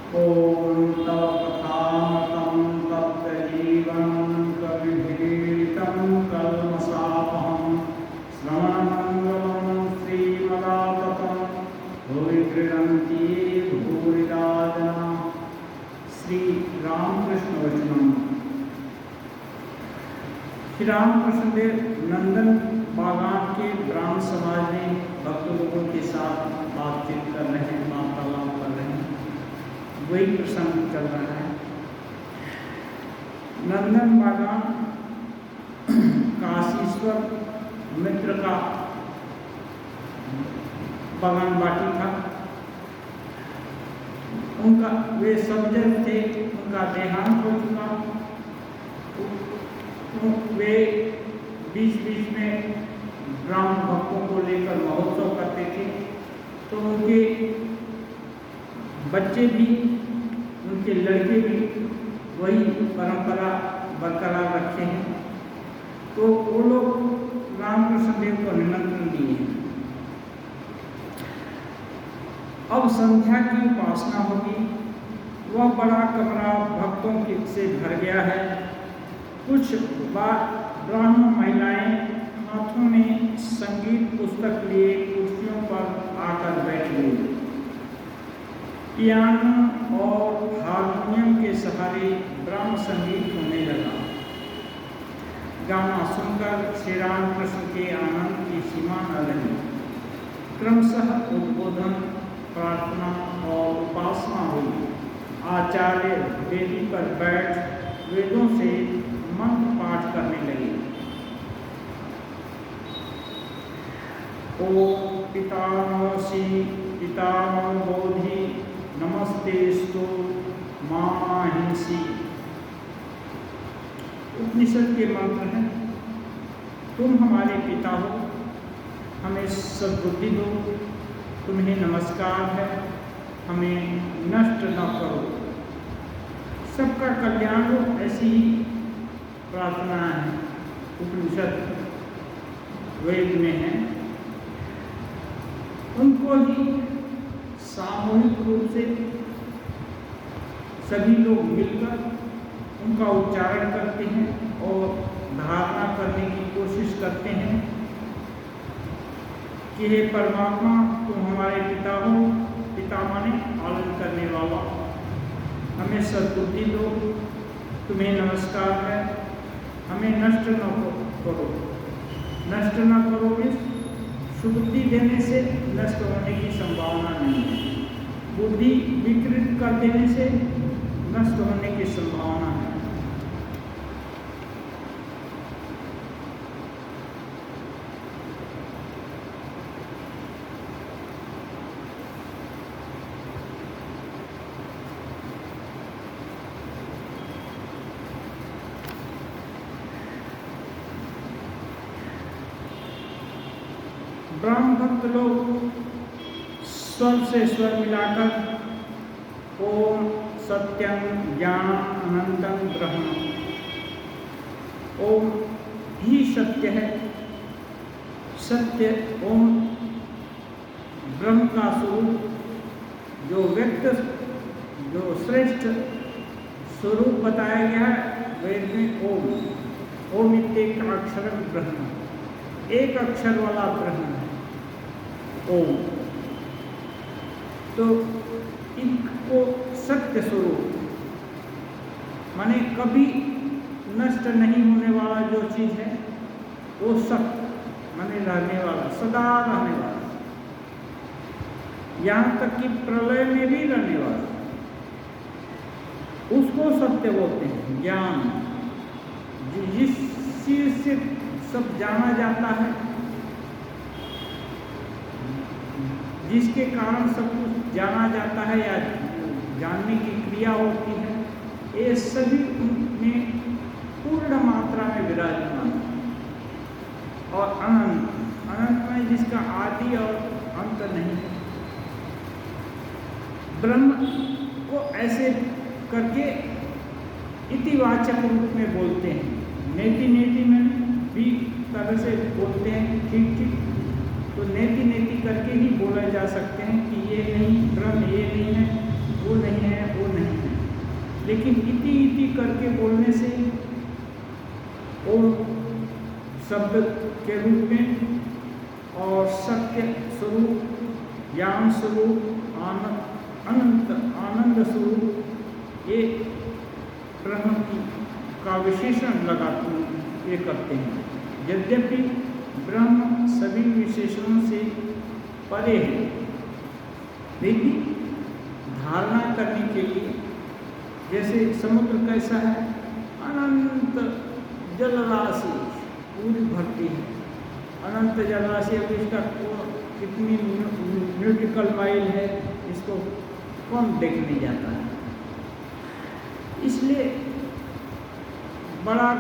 ॐ तव कथामृतं तप्तजीवनं कविभिरीडितं कल्मषापहं श्रवणमङ्गलं श्रीमदाततं भुवि गृह्णन्ति भूरिदा जना। श्री रामकृष्ण वचनम। श्री रामकृष्ण देव नंदन बागान के ब्राह्मण समाज में भक्त लोगों के साथ बातचीत कर रहे हैं, वार्तालाप कर रहे हैं। वही प्रसंग चल रहा है। नंदन बागान काशीश्वर मित्र का बागान बाटी था। उनका वे सज्जन थे, उनका देहांत हो चुका। वे बीच बीच में ब्राह्मण भक्तों को लेकर महोत्सव करते थे, तो उनके बच्चे भी, उनके लड़के भी वही परंपरा बरकरार रखे हैं। तो वो लोग रामकृष्ण देव को निमंत्रण दिए। अब संध्या की उपासना होगी। वह बड़ा कमरा भक्तों से भर गया है। कुछ ब्राह्मण महिलाएं हाथों में संगीत पुस्तक लिए कुर्सियों पर आकर बैठ गई। पियानो और हारमोनियम के सहारे ब्रह्म संगीत होने लगा। गाना सुनकर श्री रामकृष्ण के आनंद की सीमा न रही। क्रमशः उद्बोधन, प्रार्थना और उपासना हुई। आचार्य वेदी पर बैठ वेदों से मंत्र पाठ करने लगे। ओम पितामहसि पितामह बोधि नमस्तेस्तु माहिंसी। उपनिषद के मंत्र हैं। तुम हमारे पिता हो, हमें सद्बुद्धि दो। तुम्हें नमस्कार है, हमें नष्ट न करो। सबका कल्याण हो, ऐसी ही प्रार्थना है। उपनिषद वेद में है। उनको ही सामूहिक रूप से सभी लोग मिलकर उनका उच्चारण करते हैं और धारणा करने की कोशिश करते हैं कि हे परमात्मा, तुम हमारे पिता हो। पिता माने पालन करने वाला। हमें सद्बुद्धि दो। तुम्हें नमस्कार है, हमें नष्ट न करो। नष्ट न करो में सुबुद्धि देने से नष्ट होने की संभावना नहीं है। बुद्धि विकृत कर देने से नष्ट होने की संभावना है। ब्रह्म भक्त लोग स्वर से स्वर मिलाकर ओम सत्यम ज्ञान अनंतम ब्रह्म, ओम ही सत्य है। सत्य ओम ब्रह्म का स्वरूप, जो व्यक्त, जो श्रेष्ठ स्वरूप बताया गया है वेद में। ओम ओम इत्येकाक्षर ब्रह्म, एक अक्षर वाला ब्रह्म है ओम। तो इनको सत्य स्वरूप माने कभी नष्ट नहीं होने वाला जो चीज है वो सत्य माने रहने वाला, सदा रहने वाला, यहाँ तक कि प्रलय में भी रहने वाला, उसको सत्य बोलते हैं। ज्ञान जिस चीज से सब जाना जाता है, जिसके कारण सब कुछ जाना जाता है या जानने की क्रिया होती है, ये सभी में पूर्ण मात्रा में विराजमान और अनंत, अनंत में जिसका आदि और अंत नहीं है। ब्रह्म को ऐसे करके इतिवाचक रूप में बोलते हैं। नेति नेति में भी तरह से बोलते हैं, ठीक ठीक। तो नेति नेति करके ही बोला जा सकते हैं कि ये नहीं ब्रह्म, ये नहीं है, वो नहीं है, वो लेकिन इति इति करके बोलने से ओम शब्द के रूप में और सत्य स्वरूप, ज्ञान स्वरूप, अनंत आनंद स्वरूप ये ब्रह्म का विशेषण लगाते ये करते हैं। यद्यपि ब्रह्म सभी विशेषणों से परे है, लेकिन धारणा करने के लिए, जैसे समुद्र कैसा है, अनंत जलराशि पूरी भरती है, अनंत जलराशि। अब इसका कितनी न्यूटिकल माइल है इसको कौन देखने जाता है। इसलिए बड़ा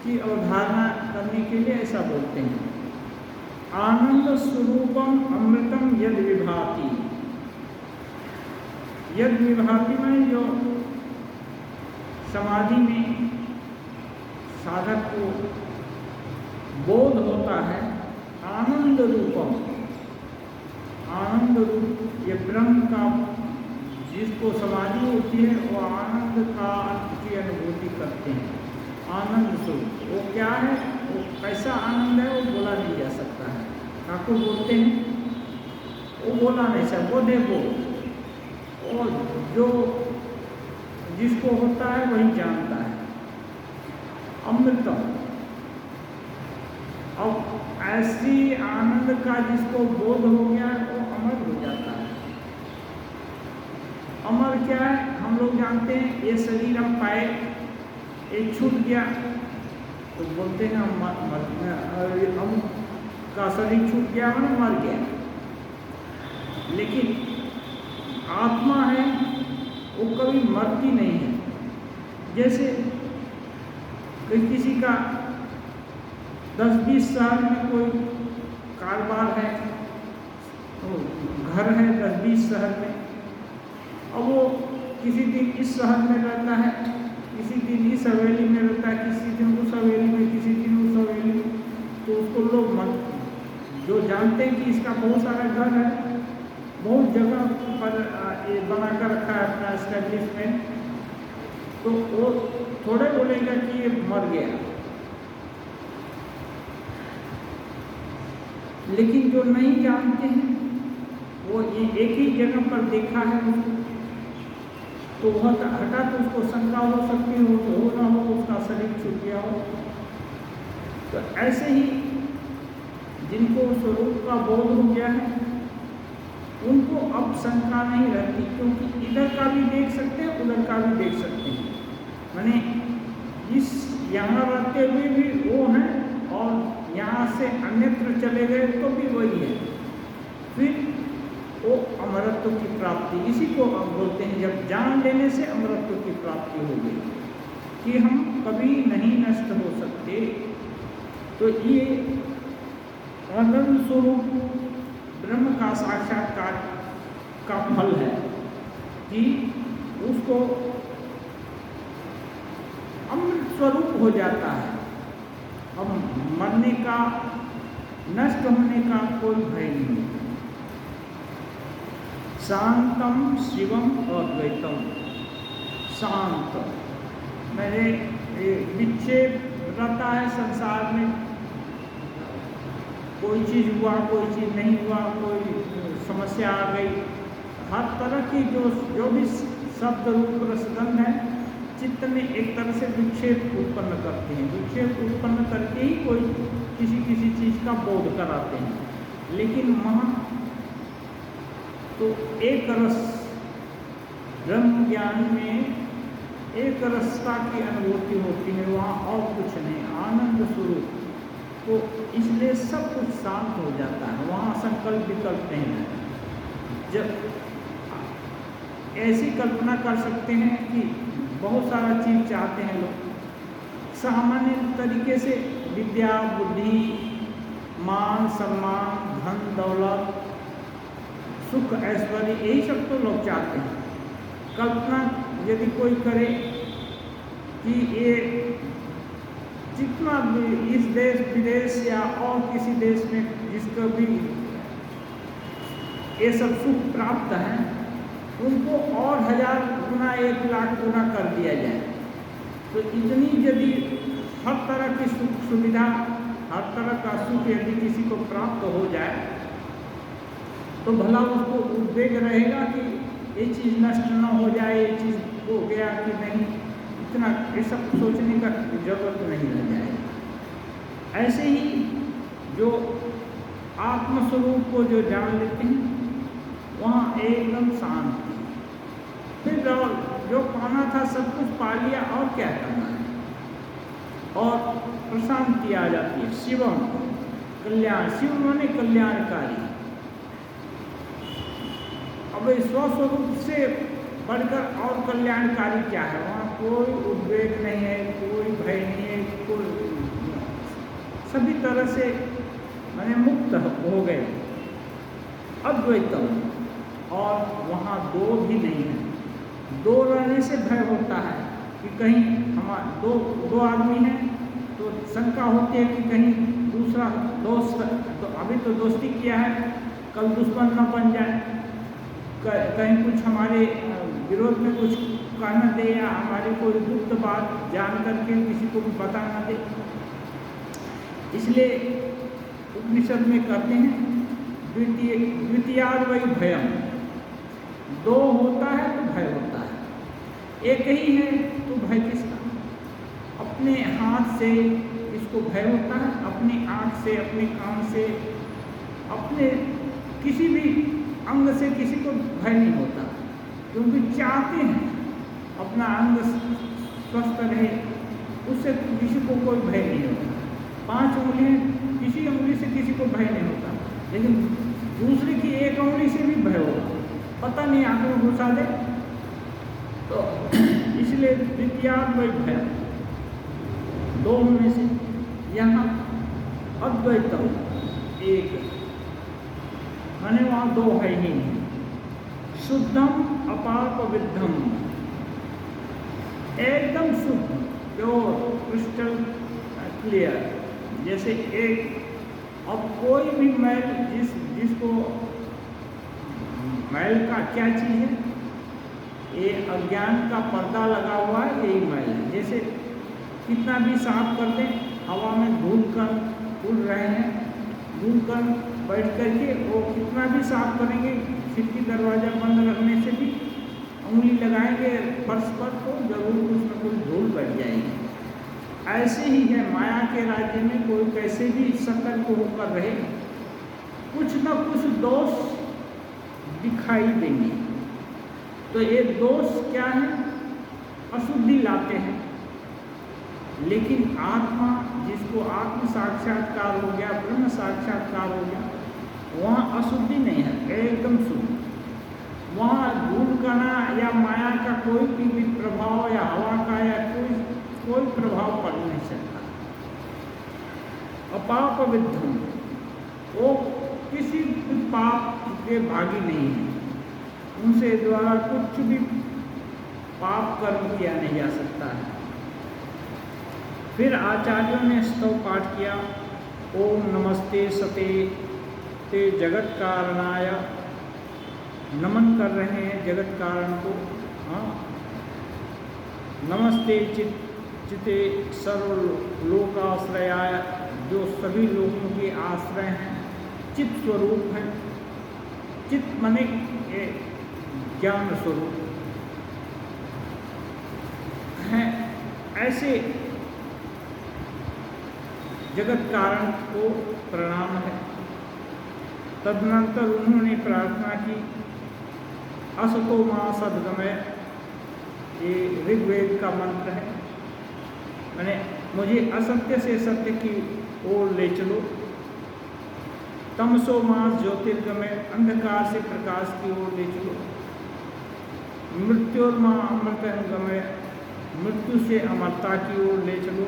की अवधारणा करने के लिए ऐसा बोलते हैं, आनंद स्वरूपम अमृतम यद विभाति। यद विभाति में जो समाधि में साधक को बोध होता है, आनंद रूपम, आनंद रूप ये ब्रह्म का, जिसको समाधि होती है वो आनंद का की अनुभूति करते हैं। आनंद स्वरूप वो क्या है, वो कैसा आनंद है वो बोला नहीं जा सकता है। ठाकुर बोलते हैं वो बोला नहीं सकता, वो देखो, और जो जिसको होता है वही जानता है। अमृतम, अब ऐसी आनंद का जिसको बोध हो गया है वो अमर हो जाता है। अमर क्या है, हम लोग जानते हैं, ये शरीर हम पाए, ये छूट गया तो बोलते हैं हम का शरीर छूट गया मैंने मर गया। लेकिन आत्मा है वो कभी मरती नहीं है। जैसे किसी का 10-20 साल में कोई कारोबार है, तो घर है 10-20 शहर में, अब वो किसी दिन इस शहर में रहता है, किसी दिन इस हवेली में रहता है, किसी दिन उस हवेली में, किसी दिन उस हवेली में। तो उसको लोग जो जानते हैं कि इसका बहुत सारा घर है, बहुत जगह पर ये बना कर रखा है अपना एस्टेब्लिशमेंट, तो वो थोड़े बोलेगा कि ये मर गया। लेकिन जो नहीं जानते हैं वो ये एक ही जगह पर देखा है उसको, तो वह हठात उसको शंका हो सकती हो ना हो उसका शरीर छूट गया हो। तो ऐसे ही जिनको स्वरूप का बोध हो गया है उनको अब शंका नहीं रहती, क्योंकि इधर का भी देख सकते हैं, उधर का भी देख सकते हैं। माने इस यहाँ रहते हुए भी वो हैं और यहाँ से अन्यत्र चले गए तो भी वही है। फिर वो अमरत्व की प्राप्ति, इसी को हम बोलते हैं, जब जान लेने से अमरत्व की प्राप्ति हो गई कि हम कभी नहीं नष्ट हो सकते। तो ये आनंद स्वरूप ब्रह्म का साक्षात्कार का फल है कि उसको अमृत स्वरूप हो जाता है। अब मरने का, नष्ट होने का कोई भय नहीं। शांतम शिवम अद्वैतम, शांत मेरे विक्षेप रहता है संसार में, कोई चीज़ हुआ, कोई चीज़ नहीं हुआ, कोई समस्या आ गई, हर तरह की जो भी शब्द रूप रसगंध है चित्त में एक तरह से विक्षेप उत्पन्न करते हैं। विक्षेप उत्पन्न करके ही कोई किसी चीज़ का बोध कराते हैं। लेकिन वहाँ तो एक रस, ब्रह्म ज्ञान में एक रसता की अनुभूति होती है, वहाँ और कुछ नहीं, आनंद स्वरूप। तो इसलिए सब कुछ शांत हो जाता है, वहाँ संकल्प विकल्प नहीं है। जब ऐसी कल्पना कर सकते हैं कि बहुत सारा चीज़ चाहते हैं लोग, सामान्य तरीके से विद्या, बुद्धि, मान, सम्मान, धन, दौलत, सुख, ऐश्वर्य, यही सब तो लोग चाहते हैं। कल्पना यदि कोई करे कि ये जितना भी इस देश विदेश या और किसी देश में जिसको भी ये सब सुख प्राप्त हैं, उनको और 1000 गुना 1 लाख गुना कर दिया जाए, तो इतनी यदि हर तरह की सुख सुविधा, हर तरह का सुख यदि किसी को प्राप्त हो जाए, तो भला उसको उद्वेग रहेगा कि ये चीज़ नष्ट न हो जाए, ये चीज़ हो गया कि नहीं, इतना ये सब सोचने का जरूरत नहीं रह जाए। ऐसे ही जो आत्मस्वरूप को जो जान लेते हैं, वहाँ एकदम शांति, फिर जो पाना था सब कुछ पा लिया, और क्या करना है, और प्रशांति आ जाती है। शिवम कल्याण, शिव माने कल्याणकारी। अब स्वस्वरूप से बढ़कर और कल्याणकारी क्या है? वहाँ कोई उद्वेग नहीं है, कोई भय नहीं है, कोई सभी तरह से माने मुक्त हो गए, अद्वैतम। और वहाँ दो भी नहीं है। दो रहने से भय होता है कि कहीं हमारे दो आदमी हैं तो शंका होती है कि कहीं दूसरा दोस्त, तो अभी तो दोस्ती किया है, कल दुश्मन न बन जाए, कहीं कुछ हमारे विरोध में कुछ कहना दे, या हमारी कोई गुप्त बात जान करके किसी को भी बता न दे। इसलिए उपनिषद में कहते हैं द्वितीयाद वही भयम, दो होता है तो भय होता है, एक ही है तो भय किसका? अपने हाथ से इसको भय होता है, अपनी आँख से, अपने कान से, अपने किसी भी अंग से किसी को भय नहीं होता, क्योंकि चाहते हैं अपना अंग स्वस्थ रहे, उससे किसी को कोई भय नहीं होता। 5 उंगलियाँ, किसी उंगली से किसी को भय नहीं होता, लेकिन दूसरे की 1 उंगली से भी भय होगा, पता नहीं आंख में घुसा दे। तो इसलिए द्वितीयाद वही भय, दो होने से यहाँ अद्वैतम एक, माने वहाँ दो है ही नहीं। शुद्धम अपापविद्धम, एकदम शुद्ध, प्योर, क्रिस्टल क्लियर, जैसे एक। अब कोई भी मैल, जिसको मैल का क्या चीज़ है? ये अज्ञान का पर्दा लगा हुआ है, यही मैल है। जैसे कितना भी साफ कर दें, हवा में धूल कण उड़ रहे हैं, धूल कण बैठ करके वो कितना भी साफ करेंगे, खिड़की दरवाज़ा बंद रखने से भी उंगली लगाएंगे फर्श पर तो जरूर कुछ न कुछ धूल बैठ जाएगी। ऐसे ही है माया के राज्य में, कोई कैसे भी सतर्क होकर रहे, कुछ न कुछ दोष दिखाई देंगे। तो ये दोष क्या है? अशुद्धि लाते हैं। लेकिन आत्मा, जिसको आत्म साक्षात्कार हो गया, ब्रह्म साक्षात्कार हो गया, वहाँ अशुद्धि नहीं है, एकदम शुद्ध। वहाँ धूल कणा या माया का कोई भी प्रभाव, या हवा का, या कोई प्रभाव पड़ नहीं सकता। अपापविद्धम, वो किसी भी पाप के भागी नहीं है, उनसे द्वारा कुछ भी पाप कर्म किया नहीं जा सकता है। फिर आचार्यों ने स्तव पाठ किया, ओम नमस्ते सते ते जगत कारणाय, नमन कर रहे हैं जगत कारण को। हाँ, नमस्ते चिते सर्वलोकाश्रयाय, जो सभी लोगों के आश्रय हैं, चित स्वरूप है। चित माने ज्ञान स्वरूप है। ऐसे जगत कारण को प्रणाम है। तदनंतर उन्होंने प्रार्थना की, असतो मां सद्गमय, ये ऋग्वेद का मंत्र है, मैंने मुझे असत्य से सत्य की ओर ले चलो। तमसो मां ज्योतिर्गमय, अंधकार से प्रकाश की ओर ले चलो। मृत्योर्मा अमृतंगमय, मृत्यु से अमरता की ओर ले चलो।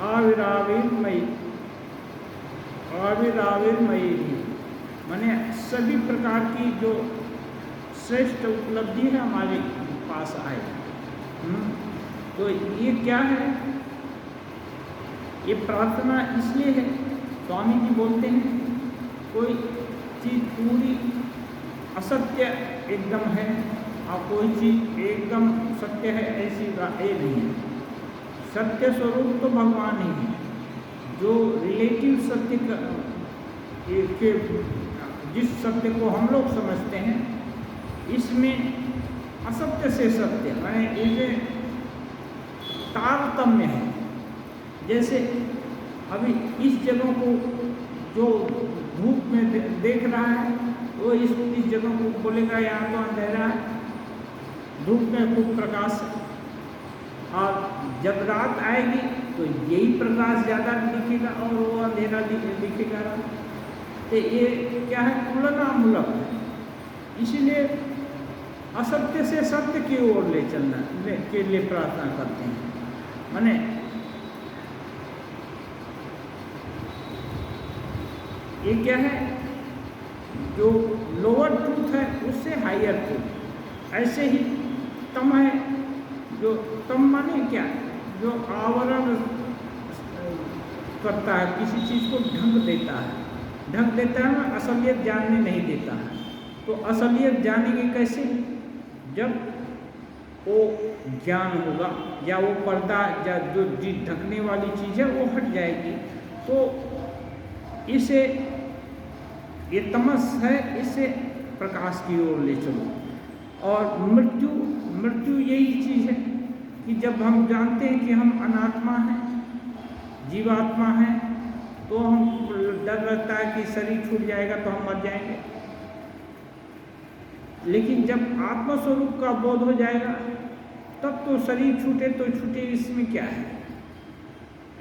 आविराविर्मयी, आविराविर्मयी, माने सभी प्रकार की जो श्रेष्ठ उपलब्धि है हमारे पास आए। तो ये क्या है? ये प्रार्थना इसलिए है, स्वामी जी बोलते हैं, कोई चीज़ पूरी असत्य एकदम है, कोई चीज़ एकदम सत्य है ऐसी ये नहीं है। सत्य स्वरूप तो भगवान ही है। जो रिलेटिव सत्य के जिस सत्य को हम लोग समझते हैं, इसमें असत्य से सत्य माने ये तारतम्य है। जैसे अभी इस जगह को जो धूप में देख रहा है वो इस जगह को बोलेगा यहाँ तो अंधेरा है, धूप में खूब प्रकाश है। और जब रात आएगी तो यही प्रकाश ज़्यादा दिखेगा और वो अंधेरा दिखेगा। तो ये क्या है, तुलनामूलक है। इसीलिए असत्य से सत्य की ओर ले चलना के लिए प्रार्थना करते हैं। माने ये क्या है, जो लोअर ट्रूथ है उससे हायर ट्रूथ। ऐसे ही तम है, जो तम माने क्या, जो आवरण करता है, किसी चीज़ को ढंक देता है। ढंक देता है ना, असलियत जानने नहीं देता है। तो असलियत जानेंगे कैसे, जब वो ज्ञान होगा या वो पर्दा या जो ढकने वाली चीज़ है वो हट जाएगी। तो इसे ये तमस है, इसे प्रकाश की ओर ले चलो। और मृत्यु यही चीज़ है कि जब हम जानते हैं कि हम अनात्मा हैं, जीवात्मा हैं, तो हम डर रहता है कि शरीर छूट जाएगा तो हम मर जाएंगे। लेकिन जब आत्मस्वरूप का बोध हो जाएगा तब तो शरीर छूटे तो छूटे, इसमें क्या है।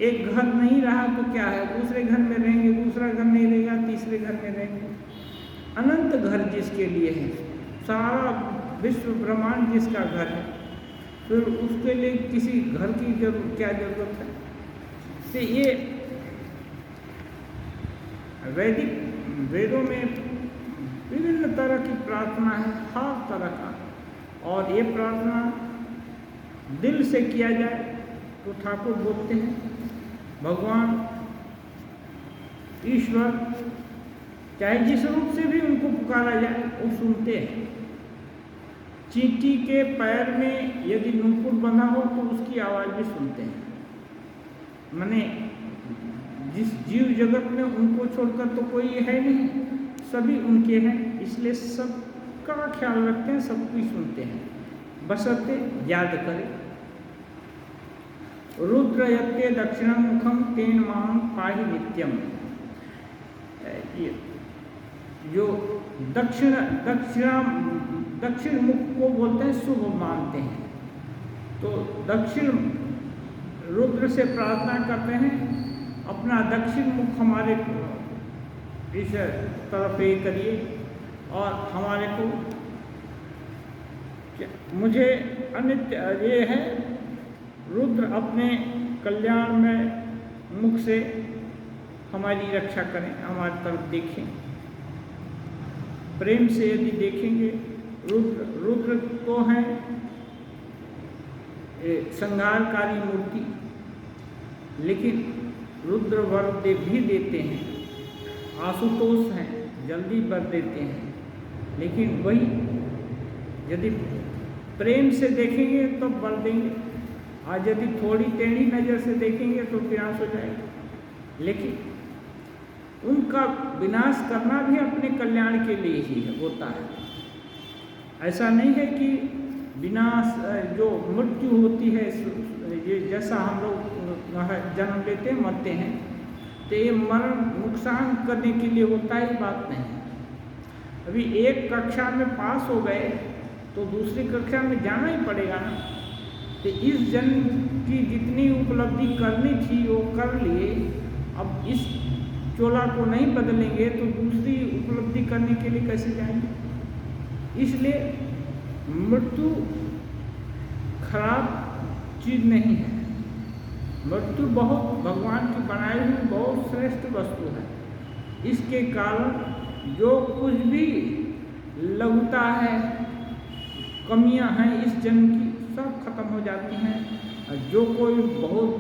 एक घर नहीं रहा तो क्या है, दूसरे घर में रहेंगे, दूसरा घर नहीं रहेगा, तीसरे घर में रहेंगे। अनंत घर जिसके लिए है, सारा विश्व ब्रह्मांड जिसका घर है, फिर उसके लिए किसी घर की क्या जरूरत है। तो ये वेदों में विभिन्न तरह की प्रार्थना है, हर तरह का। और ये प्रार्थना दिल से किया जाए तो ठाकुर बोलते हैं, भगवान ईश्वर चाहे जिस रूप से भी उनको पुकारा जाए वो सुनते हैं। चींटी के पैर में यदि नूपुर बंधा हो तो उसकी आवाज़ भी सुनते हैं। माने जिस जीव जगत में उनको छोड़कर तो कोई है नहीं, सभी उनके हैं, इसलिए सबका ख्याल रखते हैं, सब कुछ सुनते हैं, बशर्ते याद करें। रुद्र यत्ते दक्षिणम मुखम तेन मां पाहि नित्यम। जो दक्षिण मुख को बोलते हैं, शुभ मानते हैं। तो दक्षिण रुद्र से प्रार्थना करते हैं, अपना दक्षिण मुख हमारे इस तरफ ये करिए और हमारे को मुझे अनित्य ये है, रुद्र अपने कल्याण में मुख से हमारी रक्षा करें, हमारी तरफ देखें, प्रेम से यदि देखेंगे। रुद्र तो हैं संहारकारी मूर्ति, लेकिन रुद्र वर भी देते हैं। आशुतोष हैं, जल्दी वर देते हैं, लेकिन वही यदि प्रेम से देखेंगे तो वर देंगे, और यदि थोड़ी टेढ़ी नज़र से देखेंगे तो विनाश हो जाएगा। लेकिन उनका विनाश करना भी अपने कल्याण के लिए ही होता है। ऐसा नहीं है कि विनाश जो मृत्यु होती है, ये जैसा हम लोग जन्म लेते हैं मरते हैं, तो ये मरण नुकसान करने के लिए होता है, बात नहीं। अभी एक कक्षा में पास हो गए तो दूसरी कक्षा में जाना ही पड़ेगा ना। तो इस जन्म की जितनी उपलब्धि करनी थी वो कर लिए, अब इस चोला को नहीं बदलेंगे तो दूसरी उपलब्धि करने के लिए कैसे जाएंगे। इसलिए मृत्यु खराब चीज़ नहीं है, मृत्यु बहुत भगवान की बनाई हुई बहुत श्रेष्ठ वस्तु है। इसके कारण जो कुछ भी लघुता है, कमियां हैं इस जन्म की, सब खत्म हो जाती हैं। जो कोई बहुत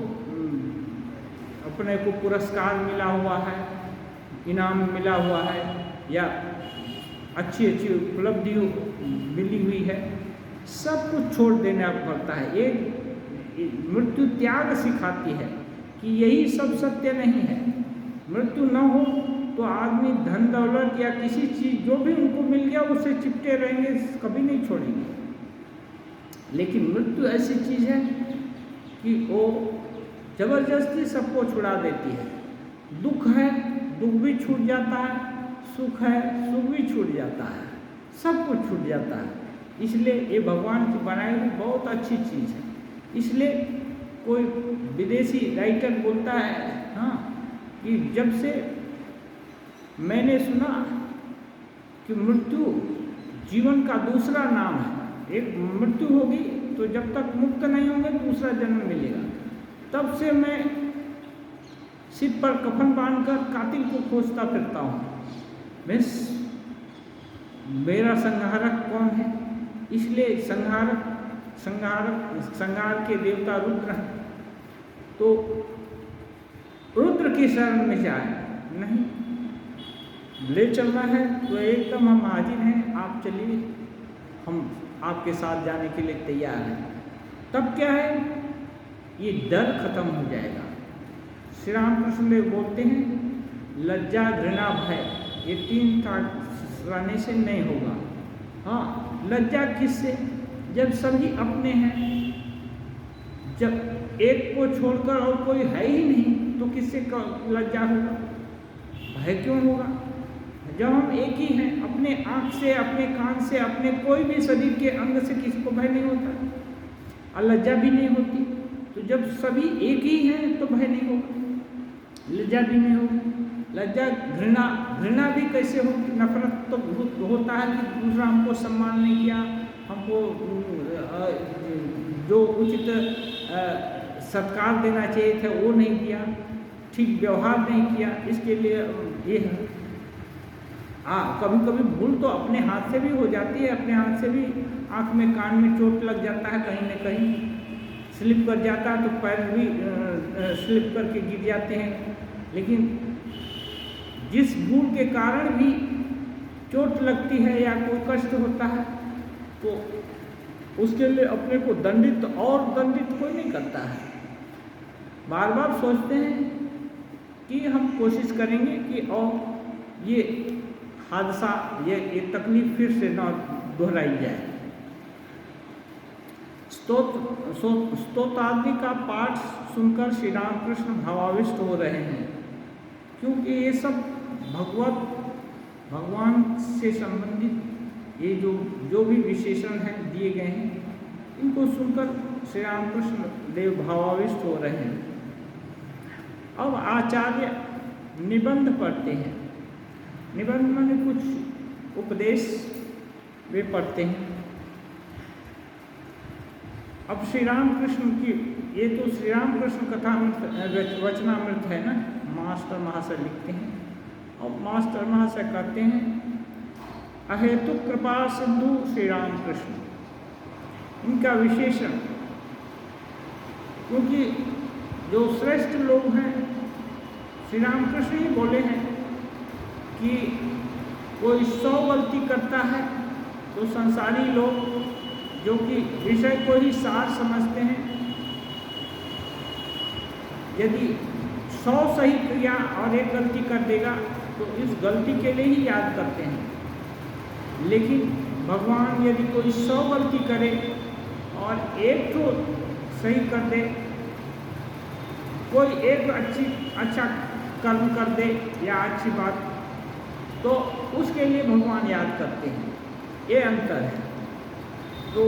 अपने को पुरस्कार मिला हुआ है, इनाम मिला हुआ है, या अच्छी अच्छी उपलब्धि मिली हुई है, सब कुछ छोड़ देना पड़ता है। एक मृत्यु त्याग सिखाती है कि यही सब सत्य नहीं है। मृत्यु न हो तो आदमी धन दौलत या किसी चीज़ जो भी उनको मिल गया उससे चिपटे रहेंगे, कभी नहीं छोड़ेंगे। लेकिन मृत्यु ऐसी चीज़ है कि वो जबरदस्ती सबको छुड़ा देती है। दुख है, दुख भी छूट जाता है, सुख है, सुख भी छूट जाता है, सब कुछ छूट जाता है। इसलिए ये भगवान की बनाई हुई बहुत अच्छी चीज़ है। इसलिए कोई विदेशी राइटर बोलता है हाँ कि जब से मैंने सुना कि मृत्यु जीवन का दूसरा नाम है, एक मृत्यु होगी तो जब तक मुक्त नहीं होंगे दूसरा जन्म मिलेगा, तब से मैं सिर पर कफन बांधकर कातिल को खोजता फिरता हूँ। मेरा संहारक कौन है? इसलिए संहार के देवता रुद्र हैं, तो रुद्र की शरण में जाए। नहीं ले चलना है तो एकदम हम हाजिर हैं, आप चलिए, हम आपके साथ जाने के लिए तैयार हैं। तब क्या है, ये डर खत्म हो जाएगा। श्री रामकृष्ण देव बोलते हैं लज्जा घृणा भय ये 3 रहने से नहीं होगा। हाँ, लज्जा किससे? जब सभी अपने हैं, जब एक को छोड़कर और कोई है ही नहीं तो किससे लज्जा होगा, भय क्यों होगा? जब हम एक ही हैं, अपने आँख से, अपने कान से, अपने कोई भी शरीर के अंग से किसी को भय नहीं होता और लज्जा भी नहीं होती। तो जब सभी एक ही हैं तो भय नहीं होगा, लज्जा भी नहीं होगी। लज्जा घृणा भी कैसे होगी? नफरत तो होता है कि दूसरा हमको सम्मान नहीं किया, हमको जो उचित सत्कार देना चाहिए था वो नहीं किया, ठीक व्यवहार नहीं किया, इसके लिए ये है। हाँ, कभी कभी भूल तो अपने हाथ से भी हो जाती है, अपने हाथ से भी आँख में कान में चोट लग जाता है, कहीं न कहीं स्लिप कर जाता है तो पैर भी स्लिप करके गिर जाते हैं। लेकिन जिस भूल के कारण भी चोट लगती है या कोई कष्ट होता है तो उसके लिए अपने को दंडित कोई नहीं करता है। बार बार सोचते हैं कि हम कोशिश करेंगे कि और ये हादसा ये तकलीफ फिर से न दोहराई जाए। स्तोत्रादि का पाठ सुनकर श्री रामकृष्ण भावाविष्ट हो रहे हैं, क्योंकि ये सब भगवान से संबंधित ये जो भी विशेषण हैं दिए गए हैं, इनको सुनकर श्री रामकृष्ण देव भावाविष्ट हो रहे हैं। अब आचार्य निबंध पढ़ते हैं। निबंध माने कुछ उपदेश वे पढ़ते हैं। अब श्री रामकृष्ण की ये तो श्री रामकृष्ण कथा वचनामृत है ना, मास्टर महाशय लिखते हैं और मास्टर महाशय कहते हैं अहेतु कृपा सिंधु श्री रामकृष्ण। इनका विशेषण, क्योंकि जो श्रेष्ठ लोग हैं श्री रामकृष्ण ही बोले हैं कि कोई 100 गलती करता है तो संसारी लोग जो कि विषय को ही सार समझते हैं, यदि 100 सही क्रिया और एक गलती कर देगा तो इस गलती के लिए ही याद करते हैं। लेकिन भगवान यदि कोई 100 गलती करे और एक तो सही कर दे, कोई एक अच्छा कर्म कर दे या अच्छी बात, तो उसके लिए भगवान याद करते हैं। ये अंतर है। तो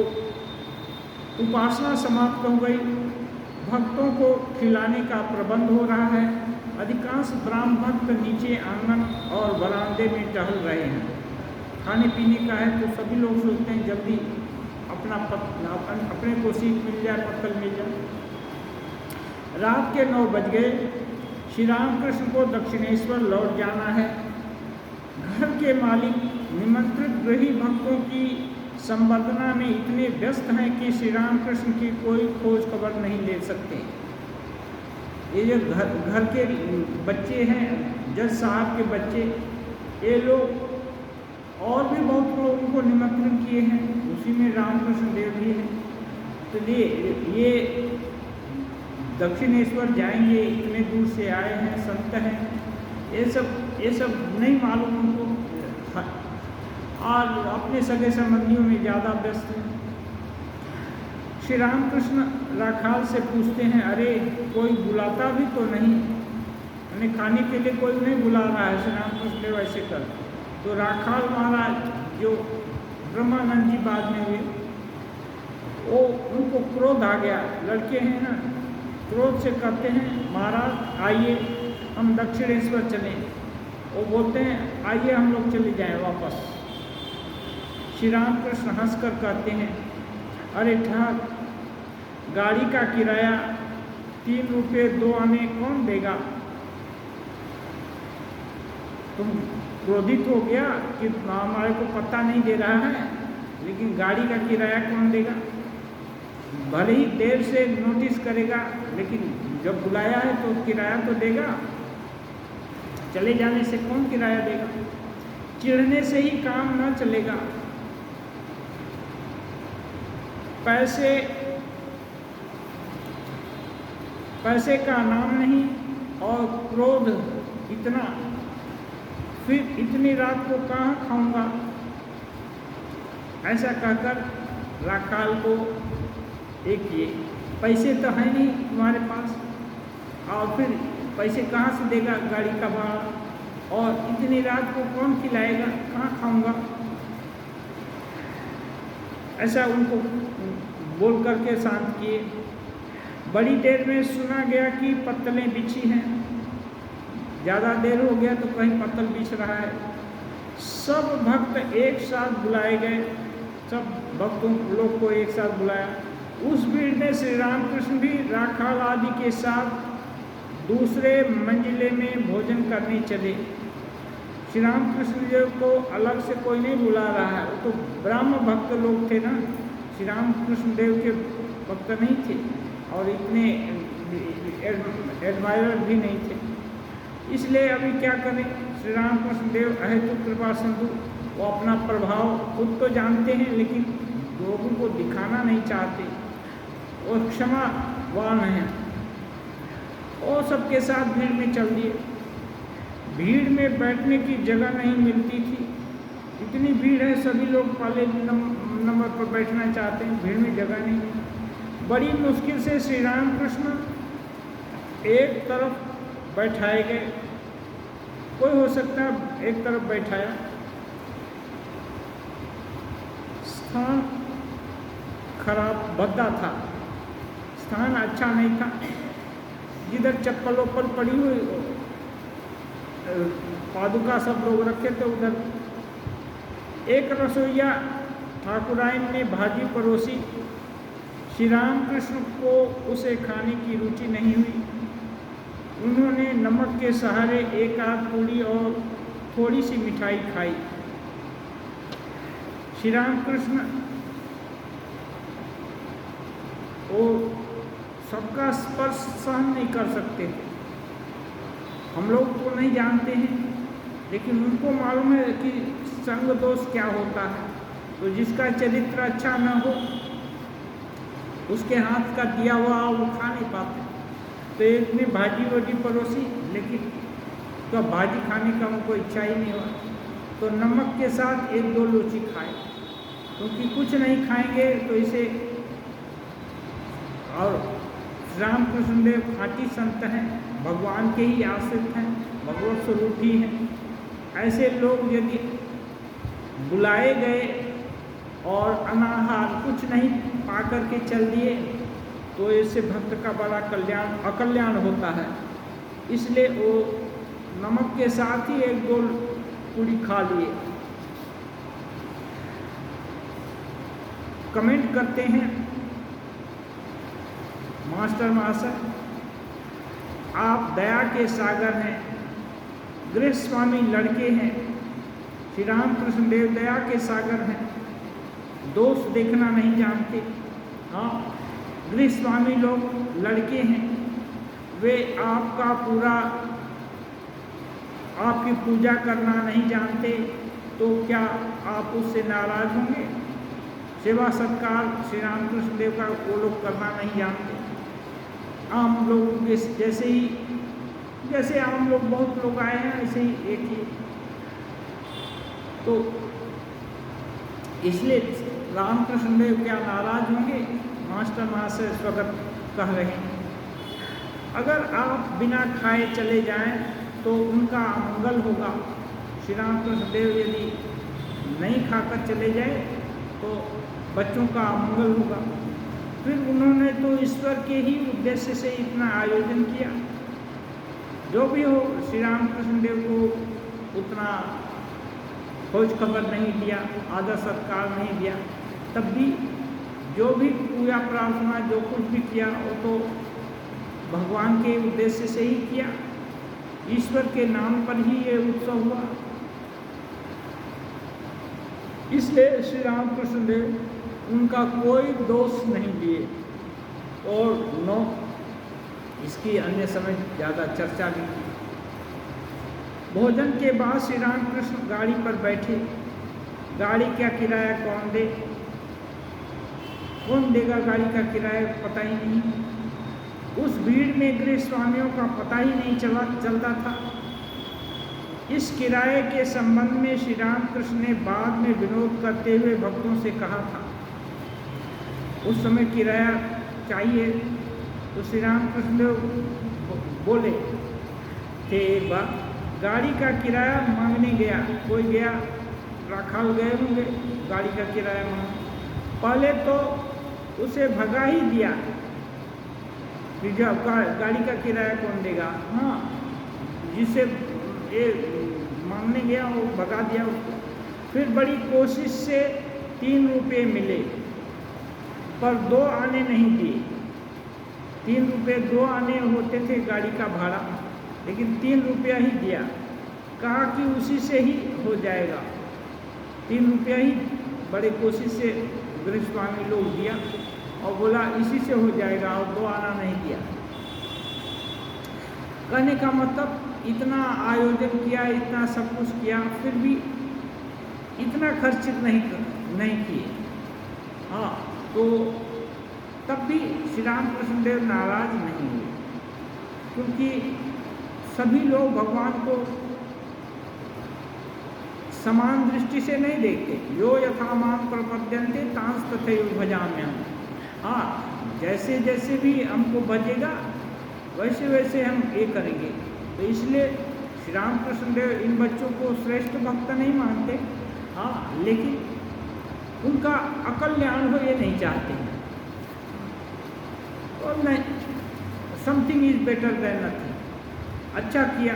उपासना समाप्त हो गई, भक्तों को खिलाने का प्रबंध हो रहा है। अधिकांश ब्राह्म भक्त नीचे आंगन और बरामदे में टहल रहे हैं। खाने पीने का है तो सभी लोग सोचते हैं जल्दी अपने को सीट मिल जाए, पत्तल मिल जाए। रात के 9 बज गए। श्री रामकृष्ण को दक्षिणेश्वर लौट जाना है। घर के मालिक निमंत्रित गृही भक्तों की संवर्धना में इतने व्यस्त हैं कि श्री रामकृष्ण की कोई खोज खबर नहीं ले सकते। ये जो घर के बच्चे हैं, जज साहब के बच्चे, ये लोग और भी बहुत लोगों को निमंत्रण किए हैं, उसी में रामकृष्ण देव तो ये दक्षिणेश्वर जाएंगे, इतने दूर से आए हैं, संत हैं, ये सब नहीं मालूम उनको, और अपने सगे संबंधियों में ज़्यादा व्यस्त हैं। श्री रामकृष्ण राखाल से पूछते हैं, अरे कोई बुलाता भी तो नहीं, उन्हें खाने के लिए कोई नहीं बुला रहा है, श्री रामकृष्ण देव ऐसे कर। तो राखाल महाराज जो ब्रह्मानंद जी बाद में हुए, वो उनको क्रोध आ गया, लड़के हैं ना, क्रोध से कहते हैं, महाराज आइए हम दक्षिणेश्वर चलें। वो बोलते हैं आइए हम लोग चले जाएं वापस। श्री रामकृष्ण हंसकर कहते हैं, अरे ठाक, गाड़ी का किराया 3 रुपये 2 आने कौन देगा? तुम क्रोधित हो गया कि हमारे को पता नहीं दे रहा है, लेकिन गाड़ी का किराया कौन देगा? भले ही देर से नोटिस करेगा, लेकिन जब बुलाया है तो किराया तो देगा। चले जाने से कौन किराया देगा? चिढ़ने से ही काम न चलेगा। पैसे का नाम नहीं और क्रोध इतना, फिर इतनी रात को कहाँ खाऊंगा? ऐसा कहकर राखाल को एक ये पैसे तो है नहीं तुम्हारे पास, और फिर पैसे कहाँ से देगा गाड़ी का भाड़ा, और इतनी रात को कौन खिलाएगा, कहाँ खाऊंगा? ऐसा उनको बोल करके शांत किए। बड़ी देर में सुना गया कि पत्तलें बिछी हैं। ज़्यादा देर हो गया तो कहीं पत्तल बिछ रहा है। सब भक्त एक साथ बुलाए गए, सब भक्तों लोग को एक साथ बुलाया। उस भीड़ में श्री रामकृष्ण भी राखाल आदि के साथ दूसरे मंजिले में भोजन करने चले। श्री रामकृष्ण देव को अलग से कोई नहीं बुला रहा है, वो तो ब्राह्म भक्त लोग थे ना, श्री रामकृष्ण देव के भक्त नहीं थे और इतने एडमायरर भी नहीं थे। इसलिए अभी क्या करें, श्री रामकृष्ण देव अहेतु कृपा सिंधु, वो अपना प्रभाव खुद तो जानते हैं लेकिन लोगों को दिखाना नहीं चाहते, वो क्षमावान हैं। वो सबके साथ भीड़ में चल दिए। भीड़ में बैठने की जगह नहीं मिलती थी, इतनी भीड़ है, सभी लोग पहले नंबर पर बैठना चाहते हैं, भीड़ में जगह नहीं। बड़ी मुश्किल से श्री रामकृष्ण एक तरफ बैठाए गए, कोई हो सकता है एक तरफ बैठाया। स्थान खराब भद्दा था, स्थान अच्छा नहीं था, जिधर चप्पल वप्पल पड़ी हुई पादुका सब लोग रखे थे उधर। एक रसोइया ठाकुराइन ने भाजी परोसी, श्री रामकृष्ण को उसे खाने की रुचि नहीं हुई। उन्होंने नमक के सहारे एक आध पूड़ी और थोड़ी सी मिठाई खाई। श्री रामकृष्ण वो सबका स्पर्श सहन नहीं कर सकते थे। हम लोग तो नहीं जानते हैं, लेकिन उनको मालूम है कि संग दोष क्या होता है। तो जिसका चरित्र अच्छा न हो, उसके हाथ का दिया हुआ वो खा नहीं पाते। तो एक ने भाजी वाजी परोसी, लेकिन तो भाजी खाने का उनको इच्छा ही नहीं हुआ, तो नमक के साथ 1-2 लोची खाए, क्योंकि कुछ नहीं खाएंगे तो इसे। और रामकृष्ण देव खाटी संत हैं, भगवान के ही आश्रित हैं, भगवत स्वरूप ही हैं। ऐसे लोग यदि बुलाए गए और अनाहार कुछ नहीं पा कर के चल दिए, तो इससे भक्त का बड़ा अकल्याण होता है। इसलिए वो नमक के साथ ही 1-2 पूड़ी खा लिए। कमेंट करते हैं मास्टर महाशय, आप दया के सागर हैं, गृह स्वामी लड़के हैं, श्री रामकृष्ण देव दया के सागर हैं, दोष देखना नहीं जानते। हाँ, गृह स्वामी लोग लड़के हैं, वे आपका पूरा आपकी पूजा करना नहीं जानते, तो क्या आप उससे नाराज होंगे? सेवा सत्कार श्री रामकृष्ण देव का वो लोग करना नहीं जानते। आम लोग जैसे आम लोग बहुत लोग आए हैं ऐसे ही एक ही। तो इसलिए रामकृष्ण देव क्या नाराज होंगे? मास्टर महाशय स्वगत कह रहे हैं, अगर आप बिना खाए चले जाएं तो उनका अमंगल होगा। श्री रामकृष्ण देव यदि नहीं खाकर चले जाए तो बच्चों का अमंगल होगा। फिर उन्होंने तो ईश्वर के ही उद्देश्य से इतना आयोजन किया। जो भी हो, श्री रामकृष्ण देव को उतना खोज खबर नहीं दिया, आदर सत्कार नहीं दिया, तब भी जो भी पूजा प्रार्थना जो कुछ भी किया वो तो भगवान के उद्देश्य से ही किया, ईश्वर के नाम पर ही ये उत्सव हुआ। इसलिए श्री रामकृष्ण देव उनका कोई दोष नहीं दिए और न इसकी अन्य समय ज़्यादा चर्चा भी की। भोजन के बाद श्री रामकृष्ण गाड़ी पर बैठे। गाड़ी का किराया कौन देगा गाड़ी का किराया, पता ही नहीं। उस भीड़ में गृह स्वामियों का पता ही नहीं चलता था। इस किराए के संबंध में श्री रामकृष्ण ने बाद में विनोद करते हुए भक्तों से कहा था। उस समय किराया चाहिए तो श्री रामकृष्ण बोले कि एक बार गाड़ी का किराया मांगने गया, कोई गया, राखाल गए होंगे गाड़ी का किराया मांगने। पहले तो उसे भगा ही दिया कि जब गाड़ी का किराया कौन देगा। हाँ, जिसे ये मांगने गया वो भगा दिया उसको। फिर बड़ी कोशिश से 3 रुपये मिले पर 2 आने नहीं दिए। 3 रुपये 2 आने होते थे गाड़ी का भाड़ा, लेकिन 3 रुपया ही दिया। कहा कि उसी से ही हो जाएगा। 3 रुपया ही बड़े कोशिश से गृह स्वामी लोग दिया और बोला इसी से हो जाएगा और 2 आना नहीं दिया। कहने का मतलब इतना आयोजन किया, इतना सब कुछ किया, फिर भी इतना खर्चित नहीं किए। हाँ, तो तब भी श्री रामकृष्ण देव नाराज नहीं हुए, क्योंकि सभी लोग भगवान को समान दृष्टि से नहीं देखते। यो यथा माम प्रपद्यन्ते तांस तथैव भजाम्यहम्। हाँ, जैसे जैसे भी हमको भजेगा वैसे वैसे हम ये करेंगे। तो इसलिए श्री रामकृष्ण देव इन बच्चों को श्रेष्ठ भक्त नहीं मानते। हाँ, लेकिन उनका अकल्याण हो ये नहीं चाहते हैं। और नहीं, something is better than nothing. अच्छा किया,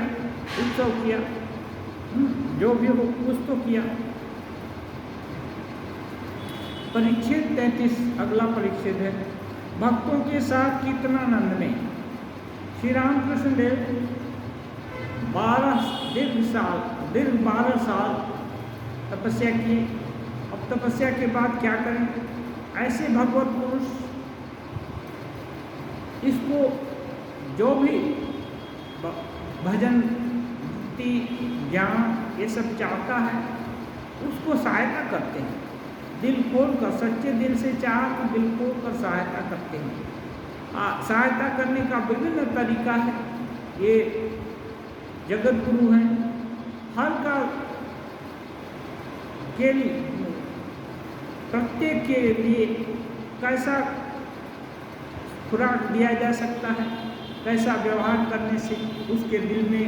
उत्सव किया, जो भी हो कुछ तो किया। परिच्छेद 33 अगला परिच्छेद है, भक्तों के साथ कीर्तनानंद में। श्री रामकृष्ण देव 12 साल तपस्या किए। अब तपस्या के बाद क्या करें? ऐसे भगवत पुरुष इसको जो भी भजन, भक्ति, ज्ञान ये सब चाहता है उसको सहायता करते हैं। दिल खोल कर, सच्चे दिल से चाह तो दिल खोल कर सहायता करते हैं। सहायता करने का विभिन्न तरीका है। ये जगत गुरु हैं, हर का के लिए प्रत्येक के लिए कैसा खुराक दिया जा सकता है, कैसा व्यवहार करने से उसके दिल में